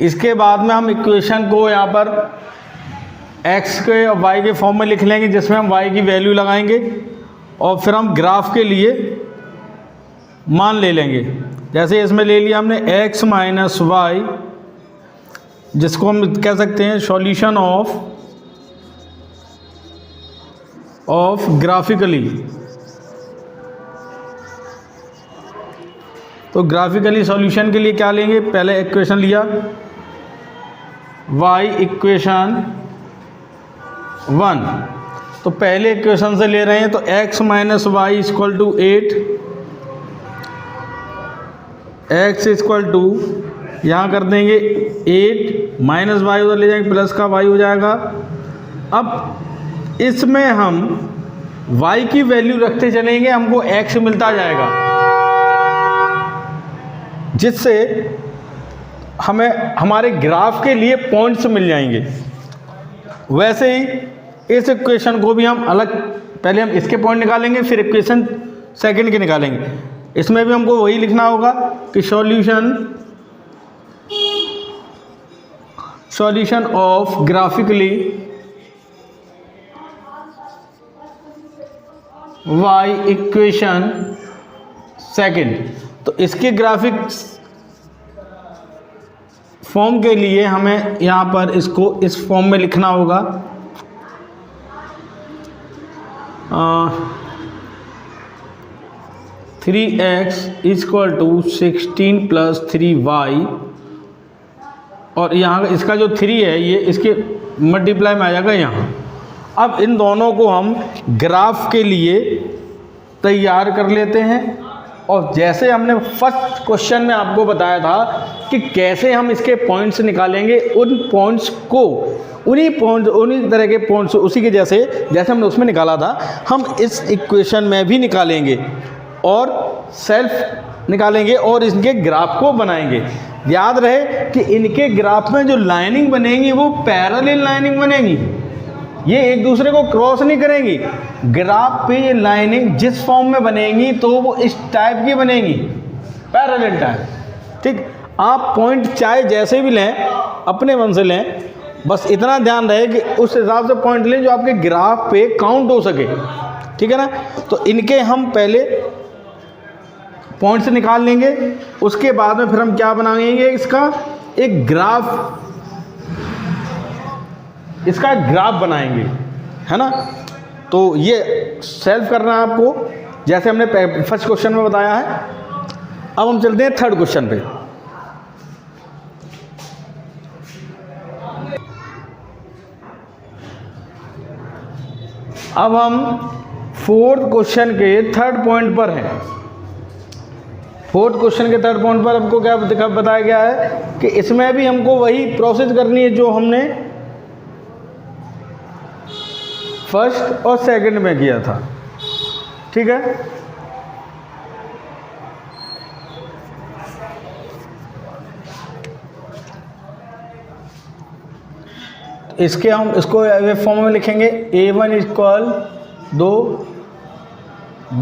इसके बाद में हम इक्वेशन को यहाँ पर x के और y के फॉर्म में लिख लेंगे, जिसमें हम y की वैल्यू लगाएंगे और फिर हम ग्राफ के लिए मान ले लेंगे। जैसे इसमें ले लिया हमने x माइनस वाई, जिसको हम कह सकते हैं सॉल्यूशन ऑफ ग्राफिकली। तो ग्राफिकली सॉल्यूशन के लिए क्या लेंगे, पहले इक्वेशन लिया y इक्वेशन 1, तो पहले इक्वेशन से ले रहे हैं, तो x minus Y equal to 8, x equal to यहाँ कर देंगे 8 माइनस वाई उधर ले जाएंगे, प्लस का y हो जाएगा। अब इसमें हम y की वैल्यू रखते चलेंगे, हमको x मिलता जाएगा, जिससे हमें हमारे ग्राफ के लिए पॉइंट्स मिल जाएंगे। वैसे ही इस इक्वेशन को भी हम अलग, पहले हम इसके पॉइंट निकालेंगे, फिर इक्वेशन सेकंड के निकालेंगे। इसमें भी हमको वही लिखना होगा कि solution of graphically y equation second. तो इसके ग्राफिक्स फॉर्म के लिए हमें यहाँ पर इसको इस फॉर्म में लिखना होगा। 3x equal to 16 plus 3y, और यहाँ इसका जो 3 है ये इसके मल्टीप्लाई में आ जाएगा यहाँ। अब इन दोनों को हम ग्राफ के लिए तैयार कर लेते हैं, और जैसे हमने फर्स्ट क्वेश्चन में आपको बताया था कि कैसे हम इसके पॉइंट्स निकालेंगे, उन पॉइंट्स को उन्हीं तरह के पॉइंट्स उसी के जैसे हमने उसमें निकाला था, हम इस इक्वेशन में भी निकालेंगे और सेल्फ निकालेंगे और इनके ग्राफ को बनाएंगे। याद रहे कि इनके ग्राफ में जो लाइनिंग बनेगी वो पैरेलल लाइनिंग बनेगी, ये एक दूसरे को क्रॉस नहीं करेंगी। ग्राफ पे ये लाइनिंग जिस फॉर्म में बनेगी तो वो इस टाइप की बनेगी, पैरेलल टाइप। ठीक, आप पॉइंट चाहे जैसे भी लें, अपने मन से लें, बस इतना ध्यान रहे कि उस हिसाब से पॉइंट लें जो आपके ग्राफ पे काउंट हो सके। ठीक है ना। तो इनके हम पहले पॉइंट्स निकाल लेंगे, उसके बाद में फिर हम क्या बनाएंगे, इसका एक ग्राफ बनाएंगे, है ना। तो ये सेल्फ करना है आपको, जैसे हमने फर्स्ट क्वेश्चन में बताया है। अब हम चलते हैं थर्ड क्वेश्चन पे। अब हम फोर्थ क्वेश्चन के थर्ड पॉइंट पर हैं। फोर्थ क्वेश्चन के थर्ड पॉइंट पर हमको क्या बताया गया है कि इसमें भी हमको वही प्रोसेस करनी है जो हमने फर्स्ट और सेकंड में किया था। ठीक है। इसके हम इसको वेब फॉर्म में लिखेंगे A1 इक्वल 2,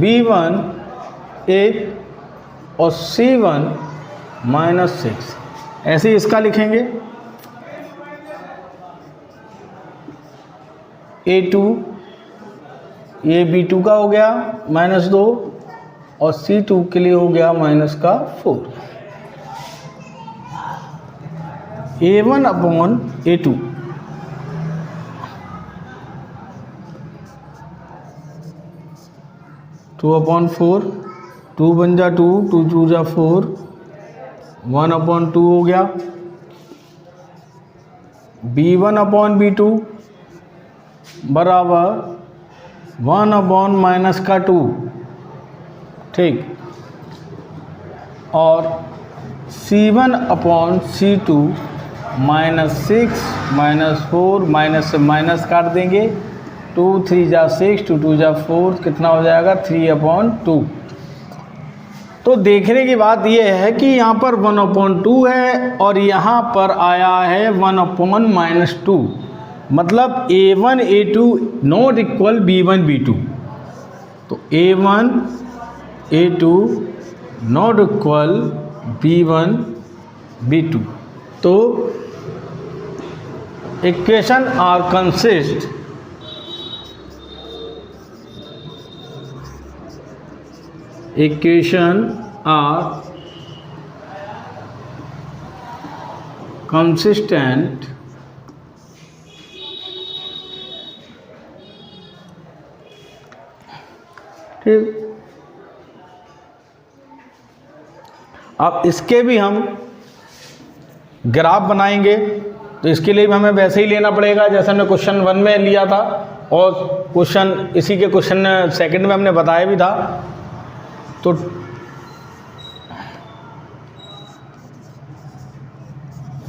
B1 1 और C1 -6, ऐसे ही इसका लिखेंगे। A2, ये B2 का हो गया -2 और C2 के लिए हो गया -4। A1 अपॉन A2 2/4, 2 बन जा 2, 2 2 जा 4, 1/2 हो गया। B1 अपॉन B2 बराबर 1/-2, ठीक। और C1 अपॉन C2 -6 -4 माइनस से माइनस काट देंगे, 2 3 जा 6, 2 2 जा 4, कितना हो जाएगा 3/2। तो देखने की बात यह है कि यहाँ पर 1/2 है और यहाँ पर आया है 1/-2, मतलब A1 A2 not equal B1 B2। तो A1 A2 not equal B1 B2। तो इक्वेशन आर कंसिस्ट consistent ठीक। अब इसके भी हम ग्राफ बनाएंगे, तो इसके लिए भी हमें वैसे ही लेना पड़ेगा जैसे हमने क्वेश्चन 1 में लिया था और क्वेश्चन इसी के क्वेश्चन सेकंड में हमने बताया भी था। तो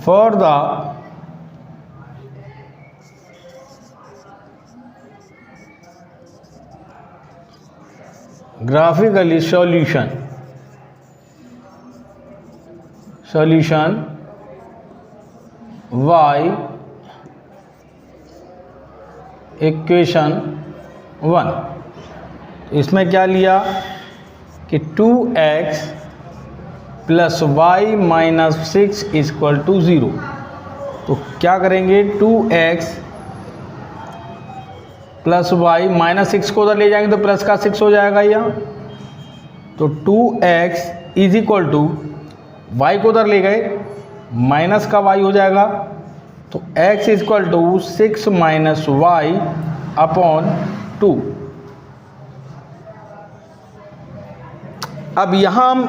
for the graphically solution y equation 1, इसमें क्या लिया कि 2x plus y minus 6 equal to 0। तो क्या करेंगे, 2x प्लस y -6 को उधर ले जाएंगे तो प्लस का 6 हो जाएगा यहाँ। तो 2x is equal to y को उधर ले गए, माइनस का y हो जाएगा। तो x is equal to 6 minus y upon 2। अब यहाँ हम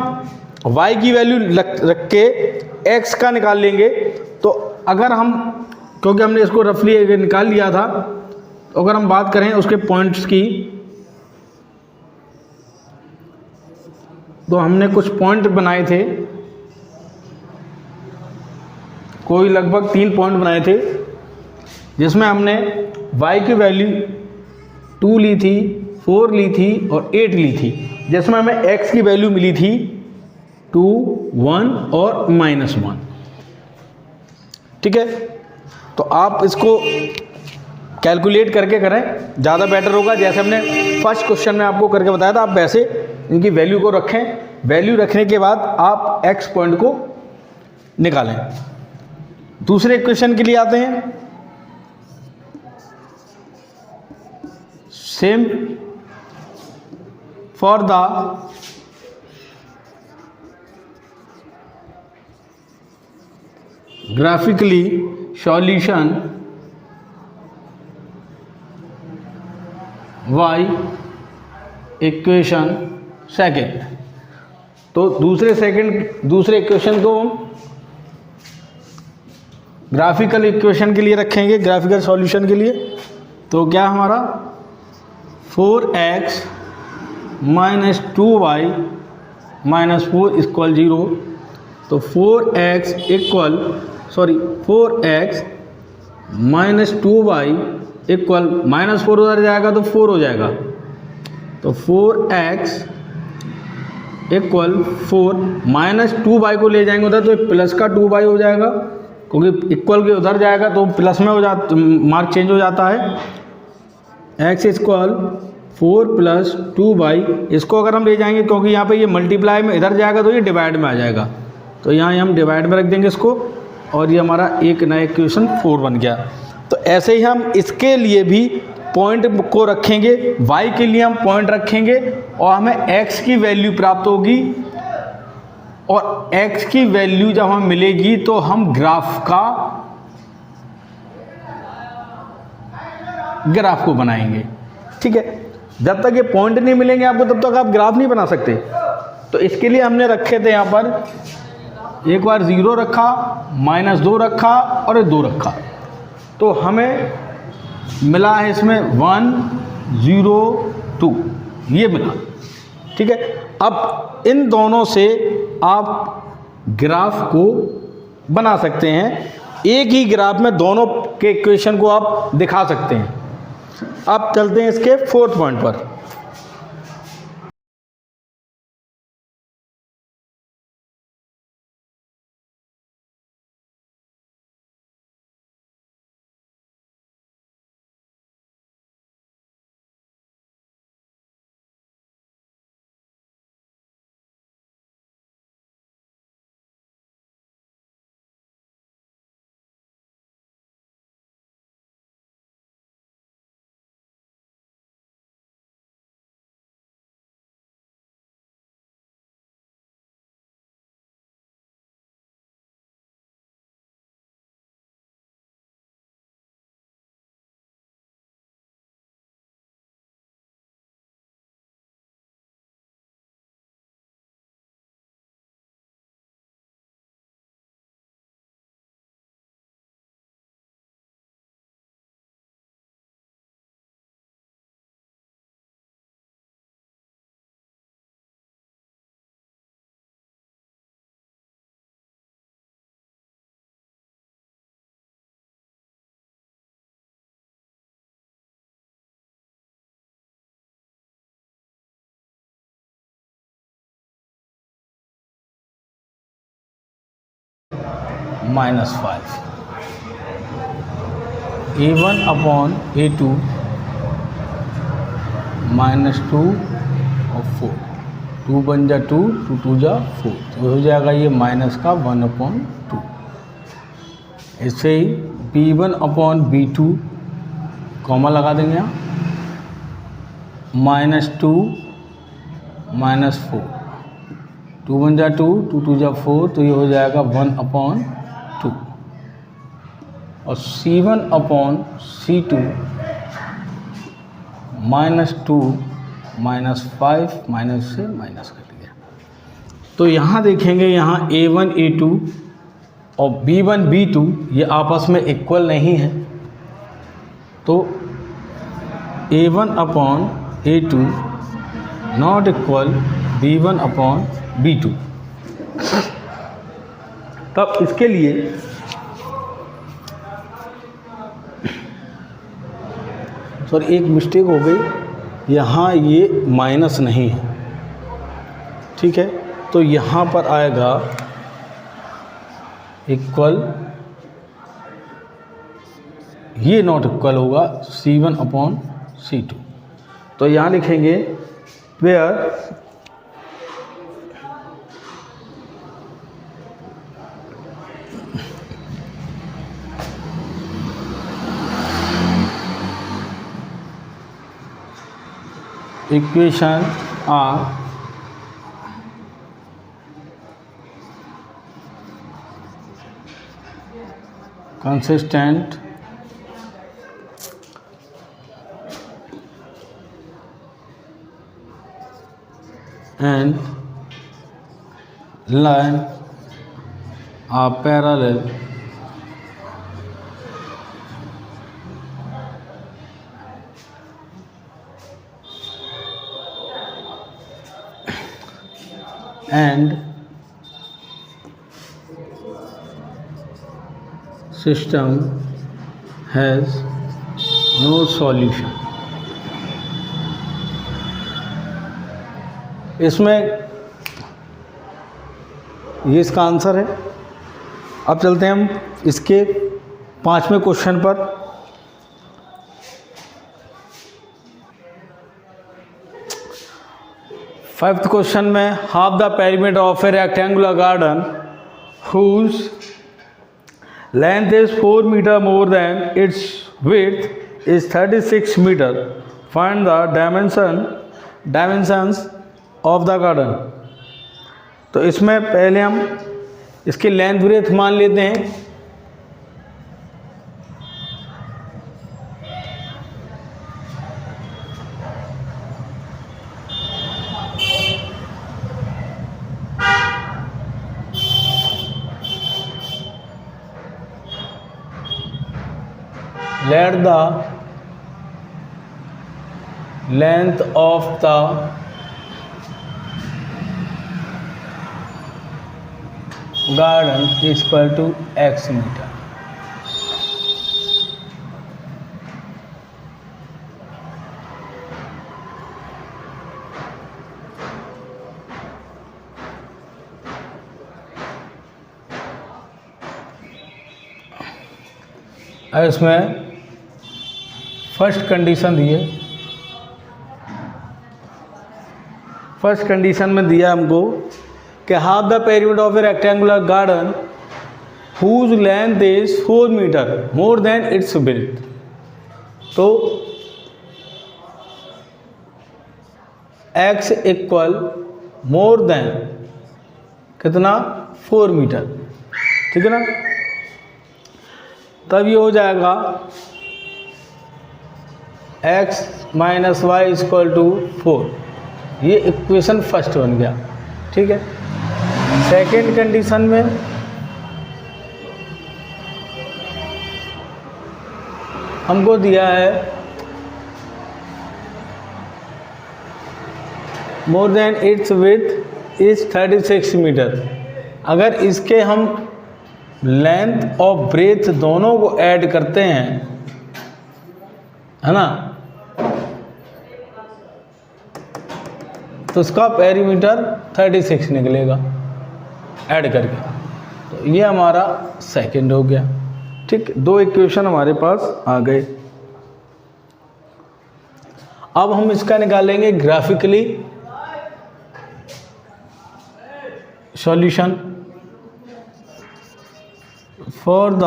y की वैल्यू रख के x का निकाल लेंगे। तो अगर हम, क्योंकि हमने इसको रफली निकाल लिया था, तो अगर हम बात करें उसके पॉइंट्स की, तो हमने कुछ पॉइंट बनाए थे, कोई लगभग 3 पॉइंट बनाए थे, जिसमें हमने y की वैल्यू 2 ली थी, 4 ली थी और 8 ली थी, जिसमें हमें x की वैल्यू मिली थी 2, 1 और -1। ठीक है, तो आप इसको कैलकुलेट करके करें, ज़्यादा बेटर होगा। जैसे हमने फर्स्ट क्वेश्चन में आपको करके बताया था, आप वैसे इनकी वैल्यू को रखें। वैल्यू रखने के बाद आप x पॉइंट को निकालें। दूसरे इक्वेशन के लिए आते हैं। Same for the graphically solution y equation second. तो दूसरे इक्वेशन को ग्राफिकल इक्वेशन के लिए रखेंगे, ग्राफिकल सॉल्यूशन के लिए। तो क्या हमारा 4x minus 2y minus 4 equal 0। तो 4x माइनस 2y इक्वल -4 उधर जाएगा तो 4 हो जाएगा। तो 4x इक्वल 4 माइनस 2y को ले जाएंगे उधर तो प्लस का 2y हो जाएगा, क्योंकि इक्वल के उधर जाएगा तो प्लस में हो जाता, मार्क चेंज हो जाता है। x इक्वल 4 प्लस 2y, इसको अगर हम ले जाएंगे क्योंकि यहाँ पे ये मल्टीप्लाई में इधर जाएगा तो ये डिवाइड में आ जाएगा, तो यहाँ हम डिवाइड में रख देंगे इसको, और ये हमारा एक नया इक्वेशन 4 बन गया। तो ऐसे ही हम इसके लिए भी पॉइंट को रखेंगे, y के लिए हम पॉइंट रखेंगे और हमें x की वैल्यू प्राप्त होगी, और x की वैल्यू जब हमें मिलेगी तो हम ग्राफ को बनाएंगे। ठीक है, जब तक ये पॉइंट नहीं मिलेंगे आपको तब तक आप ग्राफ नहीं बना सकते। तो इसके लिए हमने रखे थे यहाँ पर एक बार 0 रखा, -2 रखा और 2 रखा, तो हमें मिला है इसमें 1 0 2 ये मिला। ठीक है, अब इन दोनों से आप ग्राफ को बना सकते हैं, एक ही ग्राफ में दोनों के इक्वेशन को आप दिखा सकते हैं। अब चलते हैं इसके 4th पॉइंट पर। -5 a1 अपॉन a2 -2 और 4, 2 बन जा 2, 2 2 जा 4, तो हो जाएगा ये -1/2। ऐसे ही b1 अपॉन b2 कॉमा लगा देंगे यहाँ, -2 -4, 2 1 जा 2, 2 2 जा 4, तो ये हो जाएगा 1/2। और c1 अपॉन c2 -2 -5 माइनस से माइनस कट गया। तो यहाँ देखेंगे, यहाँ a1 a2 और b1 b2 ये आपस में इक्वल नहीं है, तो a1 upon a2 not equal b1 upon b2। तब इसके लिए सॉरी एक मिस्टेक हो गई, यहाँ ये माइनस नहीं है। ठीक है, तो यहाँ पर आएगा इक्वल, ये नॉट इक्वल होगा c1 अपॉन c2। तो यहाँ लिखेंगे where equation are consistent and line are parallel and system has no solution। इसमें ये इसका आंसर है। अब चलते हैं हम इसके 5वें क्वेश्चन पर। फिफ्थ क्वेश्चन में half the perimeter of a rectangular garden whose length is 4 meter more than its width is 36 meter. Find the dimensions of the garden. तो इसमें पहले हम इसकी लेंथ ब्रेथ मान लेते हैं। Let the length of the garden is equal to x meter. अब इसमें फर्स्ट कंडीशन दिए, फर्स्ट कंडीशन में दिया हमको कि half the perimeter of a rectangular garden whose length is 4 meter more than its breadth. तो x इक्वल मोर देन कितना 4 metre, ठीक है ना। तब ये हो जाएगा x minus Y equal to 4। ये इक्वेशन फर्स्ट बन गया, ठीक है। सेकेंड कंडीशन में हमको दिया है more than its width is 36 meter. अगर इसके हम लेंथ और ब्रेथ दोनों को ऐड करते हैं, है ना, तो उसका पेरीमीटर 36 निकलेगा ऐड करके। तो ये हमारा सेकंड हो गया, ठीक। दो इक्वेशन हमारे पास आ गए। अब हम इसका निकालेंगे graphically solution for the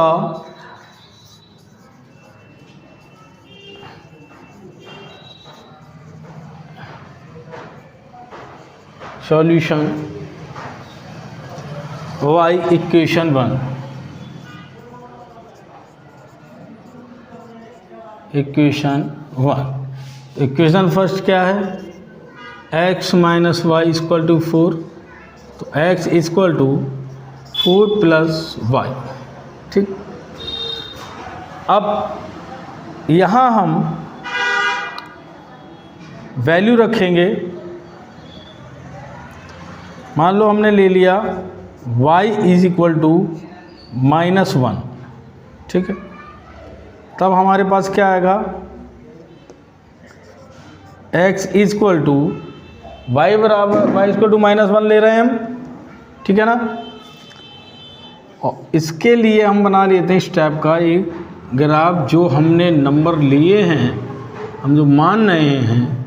solution y equation 1। Equation 1, equation first क्या है, x minus Y equal to 4। तो x equal to 4 plus y, ठीक। अब यहाँ हम वैल्यू रखेंगे। मान लो हमने ले लिया y इज इक्वल टू -1, ठीक है। तब हमारे पास क्या आएगा, x is equal to y बराबर y इक्वल टू -1 ले रहे हैं हम, ठीक है ना। और इसके लिए हम बना लेते हैं स्टेप का एक ग्राफ, जो हमने नंबर लिए हैं, हम जो मान रहे हैं,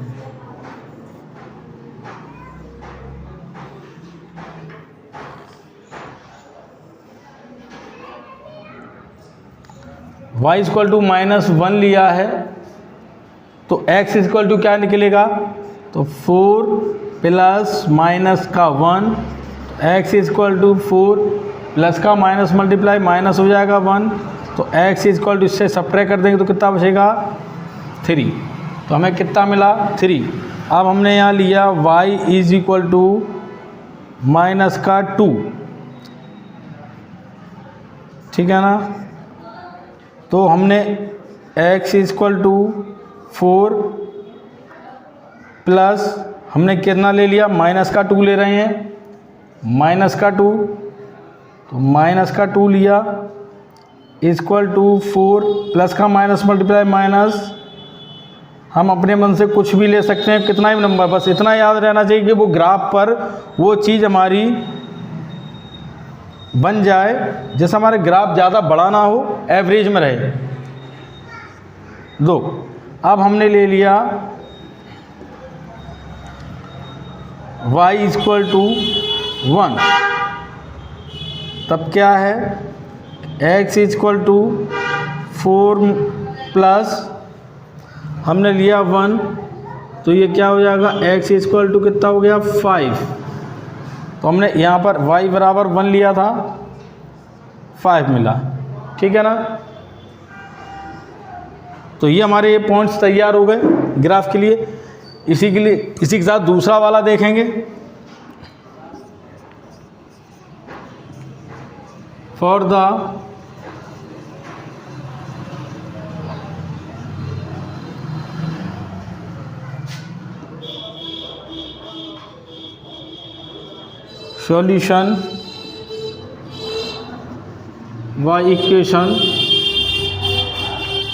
y इक्वल टू -1 लिया है, तो x इक्वल टू क्या निकलेगा, तो 4 प्लस माइनस का 1, x इक्वल टू 4 प्लस का माइनस मल्टीप्लाई माइनस हो जाएगा 1, तो x इक्वल टू इससे सब्ट्रैक्ट कर देंगे तो कितना बचेगा 3। तो हमें कितना मिला 3। अब हमने यहाँ लिया y is equal to minus का 2, ठीक है ना। तो हमने x इक्वल टू 4 प्लस हमने कितना ले लिया, माइनस का 2 ले रहे हैं, माइनस का 2, तो माइनस का 2 लिया इक्वल टू 4 प्लस का माइनस मल्टीप्लाई माइनस। हम अपने मन से कुछ भी ले सकते हैं, कितना ही नंबर, बस इतना याद रहना चाहिए कि वो ग्राफ पर वो चीज़ हमारी बन जाए, जैसे हमारे ग्राफ ज़्यादा बड़ा ना हो, एवरेज में रहे। दो, अब हमने ले लिया y इक्वल टू 1, तब क्या है x इक्वल टू 4 प्लस हमने लिया 1, तो ये क्या हो जाएगा, x इक्वल टू कितना हो गया 5। तो हमने यहाँ पर y बराबर 1 लिया था, 5 मिला, ठीक है ना। तो ये हमारे ये पॉइंट्स तैयार हो गए ग्राफ के लिए। इसी के साथ दूसरा वाला देखेंगे। फॉर द सॉल्यूशन व इक्वेशन,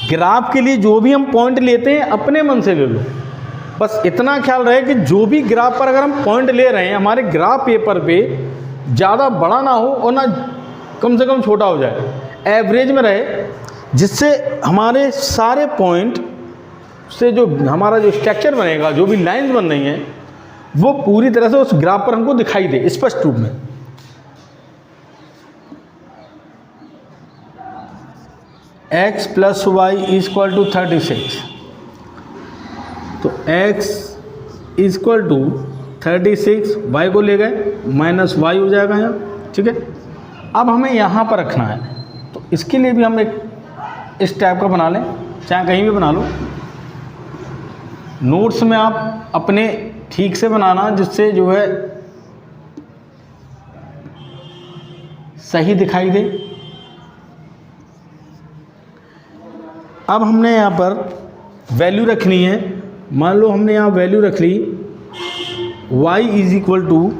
ग्राफ के लिए जो भी हम पॉइंट लेते हैं अपने मन से ले लो, बस इतना ख्याल रहे कि जो भी ग्राफ पर अगर हम पॉइंट ले रहे हैं हमारे ग्राफ पेपर पे ज़्यादा बड़ा ना हो और ना कम से कम छोटा हो जाए, एवरेज में रहे, जिससे हमारे सारे पॉइंट से जो हमारा जो स्ट्रक्चर बनेगा, जो भी लाइंस बन रही हैं, वो पूरी तरह से उस ग्राफ पर हमको दिखाई दे स्पष्ट रूप में। x plus y equal to 36, तो x इक्वल टू 36, y को ले गए माइनस वाई हो जाएगा यहाँ, ठीक है। अब हमें यहाँ पर रखना है, तो इसके लिए भी हम एक इस टाइप का बना लें, चाहे कहीं भी बना लो। नोट्स में आप अपने ठीक से बनाना, जिससे जो है सही दिखाई दे। अब हमने यहाँ पर वैल्यू रखनी है। मान लो हमने यहाँ वैल्यू रख ली y इज इक्वल टू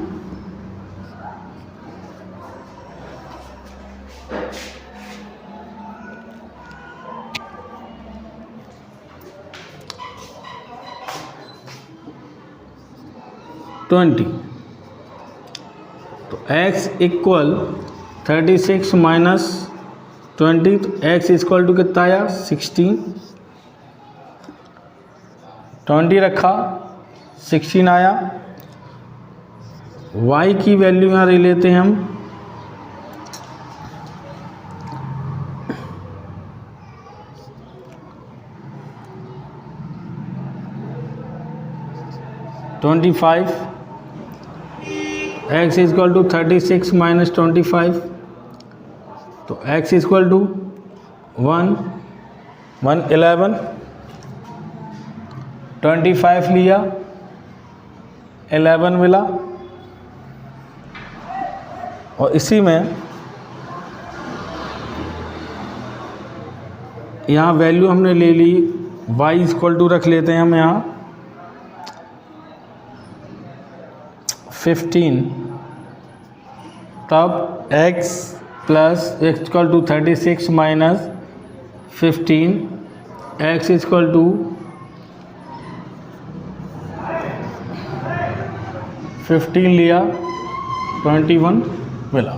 20, तो x इक्वल 36 माइनस 20, तो x इक्वल टू कितना आया 16, 20 रखा 16 आया। y की वैल्यू यहाँ ले लेते हैं हम, x इक्वल टू 36 माइनस 25, तो x इक्वल टू 11, 25 लिया 11 मिला, और इसी में यहाँ वैल्यू हमने ले ली y इक्वल टू रख लेते हैं हम यहाँ 15, तब x plus x equal to 36 minus 15, x equal to 15 लिया 21 मिला।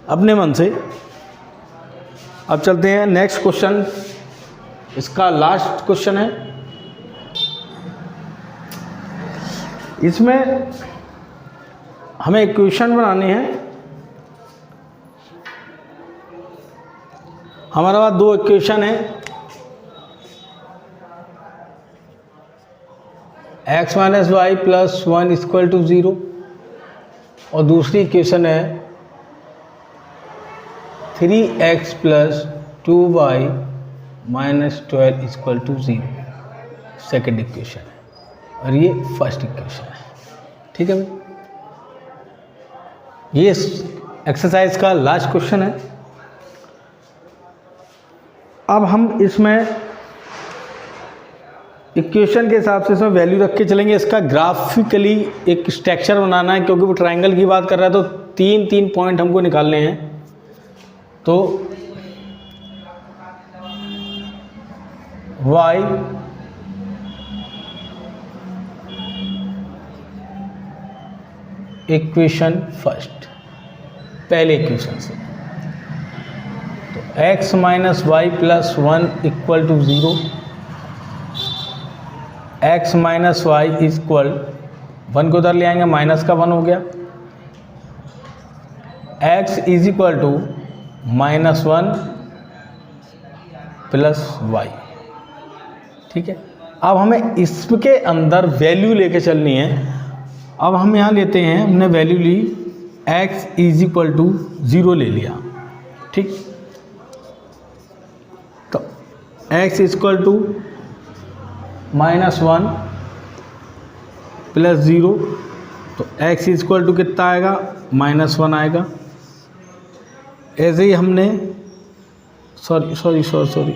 अपने मन से अब चलते हैं नेक्स्ट क्वेश्चन, इसका लास्ट क्वेश्चन है। इसमें हमें इक्वेशन बनानी है। हमारे पास दो इक्वेशन है, x minus y plus 1 equal to 0, और दूसरी इक्वेशन है 3x plus 2y minus 12 equal to 0, second equation है, और ये फर्स्ट इक्वेशन है। ठीक है भाई, ये एक्सरसाइज का लास्ट क्वेश्चन है। अब हम इसमें इक्वेशन के हिसाब से इसमें वैल्यू रख के चलेंगे। इसका ग्राफिकली एक स्ट्रक्चर बनाना है, क्योंकि वो ट्रायंगल की बात कर रहा है, तो तीन पॉइंट हमको निकालने हैं। तो y इक्वेशन फर्स्ट, पहले इक्वेशन से, तो x minus y plus 1 equal to 0, x minus Y equal 1 को उधर ले आएंगे, माइनस का 1 हो गया, x is equal to -1 plus y. ठीक है, अब हमें इसके अंदर वैल्यू लेके चलनी है। अब हम यहाँ लेते हैं, हमने वैल्यू ली x इज इक्वल टू 0 ले लिया। ठीक, तो x is equal to -1 plus 0, तो x इज इक्वल टू कितना आएगा, -1 आएगा। ऐसे ही हमने सॉरी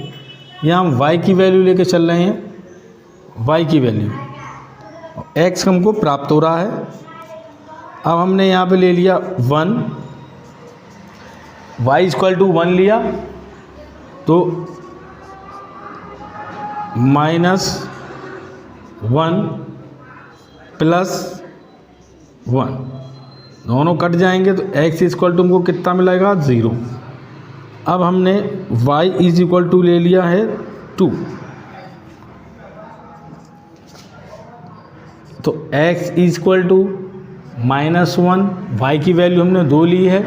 यहाँ हम y की वैल्यू लेके चल रहे हैं, y की वैल्यू, x हमको प्राप्त हो रहा है। अब हमने यहाँ पे ले लिया 1, y इक्वल टू 1 लिया, तो -1 प्लस 1 दोनों कट जाएंगे, तो x इक्वल टू हमको कितना मिलेगा, 0। अब हमने y इज इक्वल टू ले लिया है 2, तो x is equal to -1, y की वैल्यू हमने 2 ली है,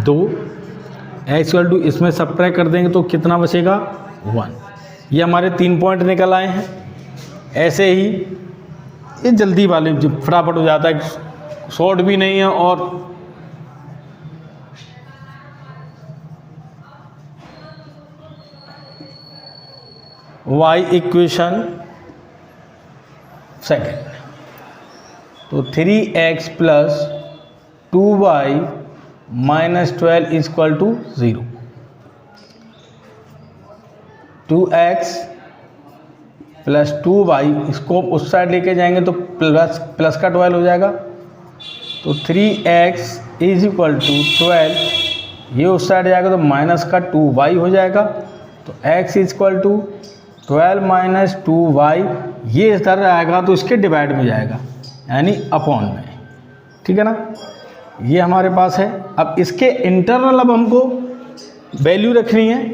2, x इक्वल टू इसमें सब्ट्रैक्ट कर देंगे तो कितना बचेगा, 1। ये हमारे 3 पॉइंट निकल आए हैं। ऐसे ही ये जल्दी वाले फटाफट हो जाता है, शॉर्ट भी नहीं है और y इक्वेशन सेकेंड, तो 3x plus 2y minus 12 equal to 0। 2x plus 2y, इसको उस साइड लेके जाएंगे तो प्लस का 12 हो जाएगा, तो 3x इज इक्वल टू 12, ये उस साइड जाएगा तो माइनस का 2y हो जाएगा, तो x is equal to 12 minus 2y, ये इस तरह आएगा तो इसके डिवाइड में जाएगा, यानी अपॉन में। ठीक है ना, ये हमारे पास है। अब इसके इंटरनल अब हमको वैल्यू रखनी है,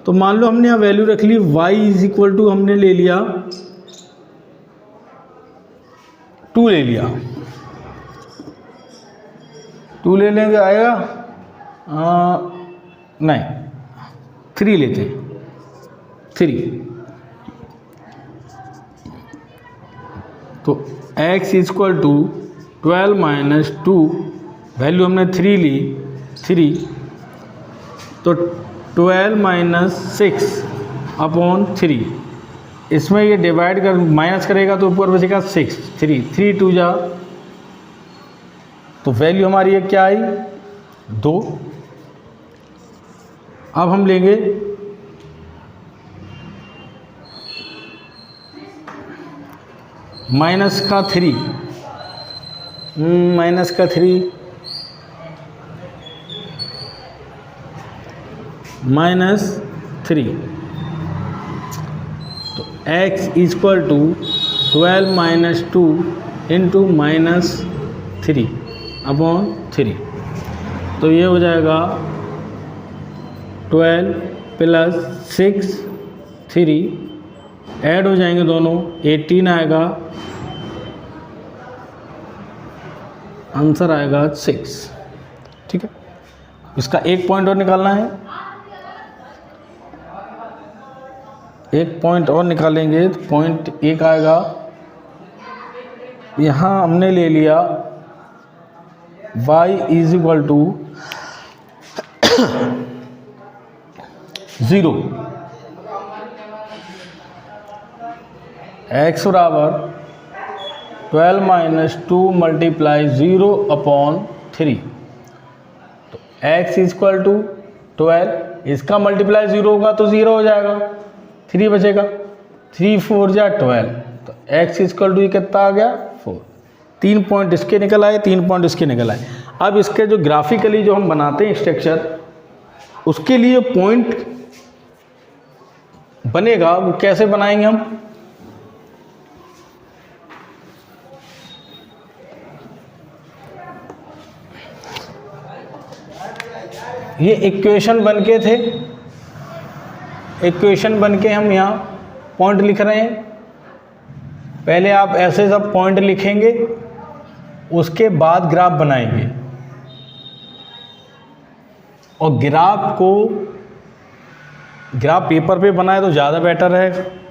तो मान लो हमने यहाँ वैल्यू रख ली y इज इक्वल टू, हमने ले लिया 2 ले लिया, 2 ले लेंगे आएगा नहीं 3 लेते हैं, 3, तो x equal to 12 minus 2, value हमने 3 ली, 3, तो 12 माइनस 6 अपॉन 3, इसमें ये डिवाइड कर माइनस करेगा तो ऊपर बचेगा 6, 3 2 जा, तो वैल्यू हमारी ये क्या आई, 2। अब हम लेंगे माइनस का 3, माइनस का 3, -3, तो x equal to 12 minus 2 into -3 upon 3, तो ये हो जाएगा 12 प्लस 6 3, ऐड हो जाएंगे दोनों, 18 आएगा, आंसर आएगा 6। ठीक है, इसका एक पॉइंट और निकालना है, एक पॉइंट और निकालेंगे तो पॉइंट 1 आएगा। यहाँ हमने ले लिया y is equal to 0, x बराबर 12 माइनस 2 मल्टीप्लाई 0 अपॉन 3, तो x इक्वल टू 12, इसका मल्टीप्लाई 0 होगा तो 0 हो जाएगा, 3 बचेगा, 3 4 जा 12, तो x इक्वल टू कितना आ गया, 4। 3 पॉइंट इसके निकल आए, 3 पॉइंट इसके निकल आए। अब इसके जो ग्राफिकली जो हम बनाते हैं स्ट्रक्चर, उसके लिए पॉइंट बनेगा वो कैसे बनाएंगे हम, ये इक्वेशन बनके थे, इक्वेशन बनके हम यहाँ पॉइंट लिख रहे हैं। पहले आप ऐसे सब पॉइंट लिखेंगे, उसके बाद ग्राफ बनाएंगे, और ग्राफ को ग्राफ पेपर पे बनाए तो ज़्यादा बेटर है।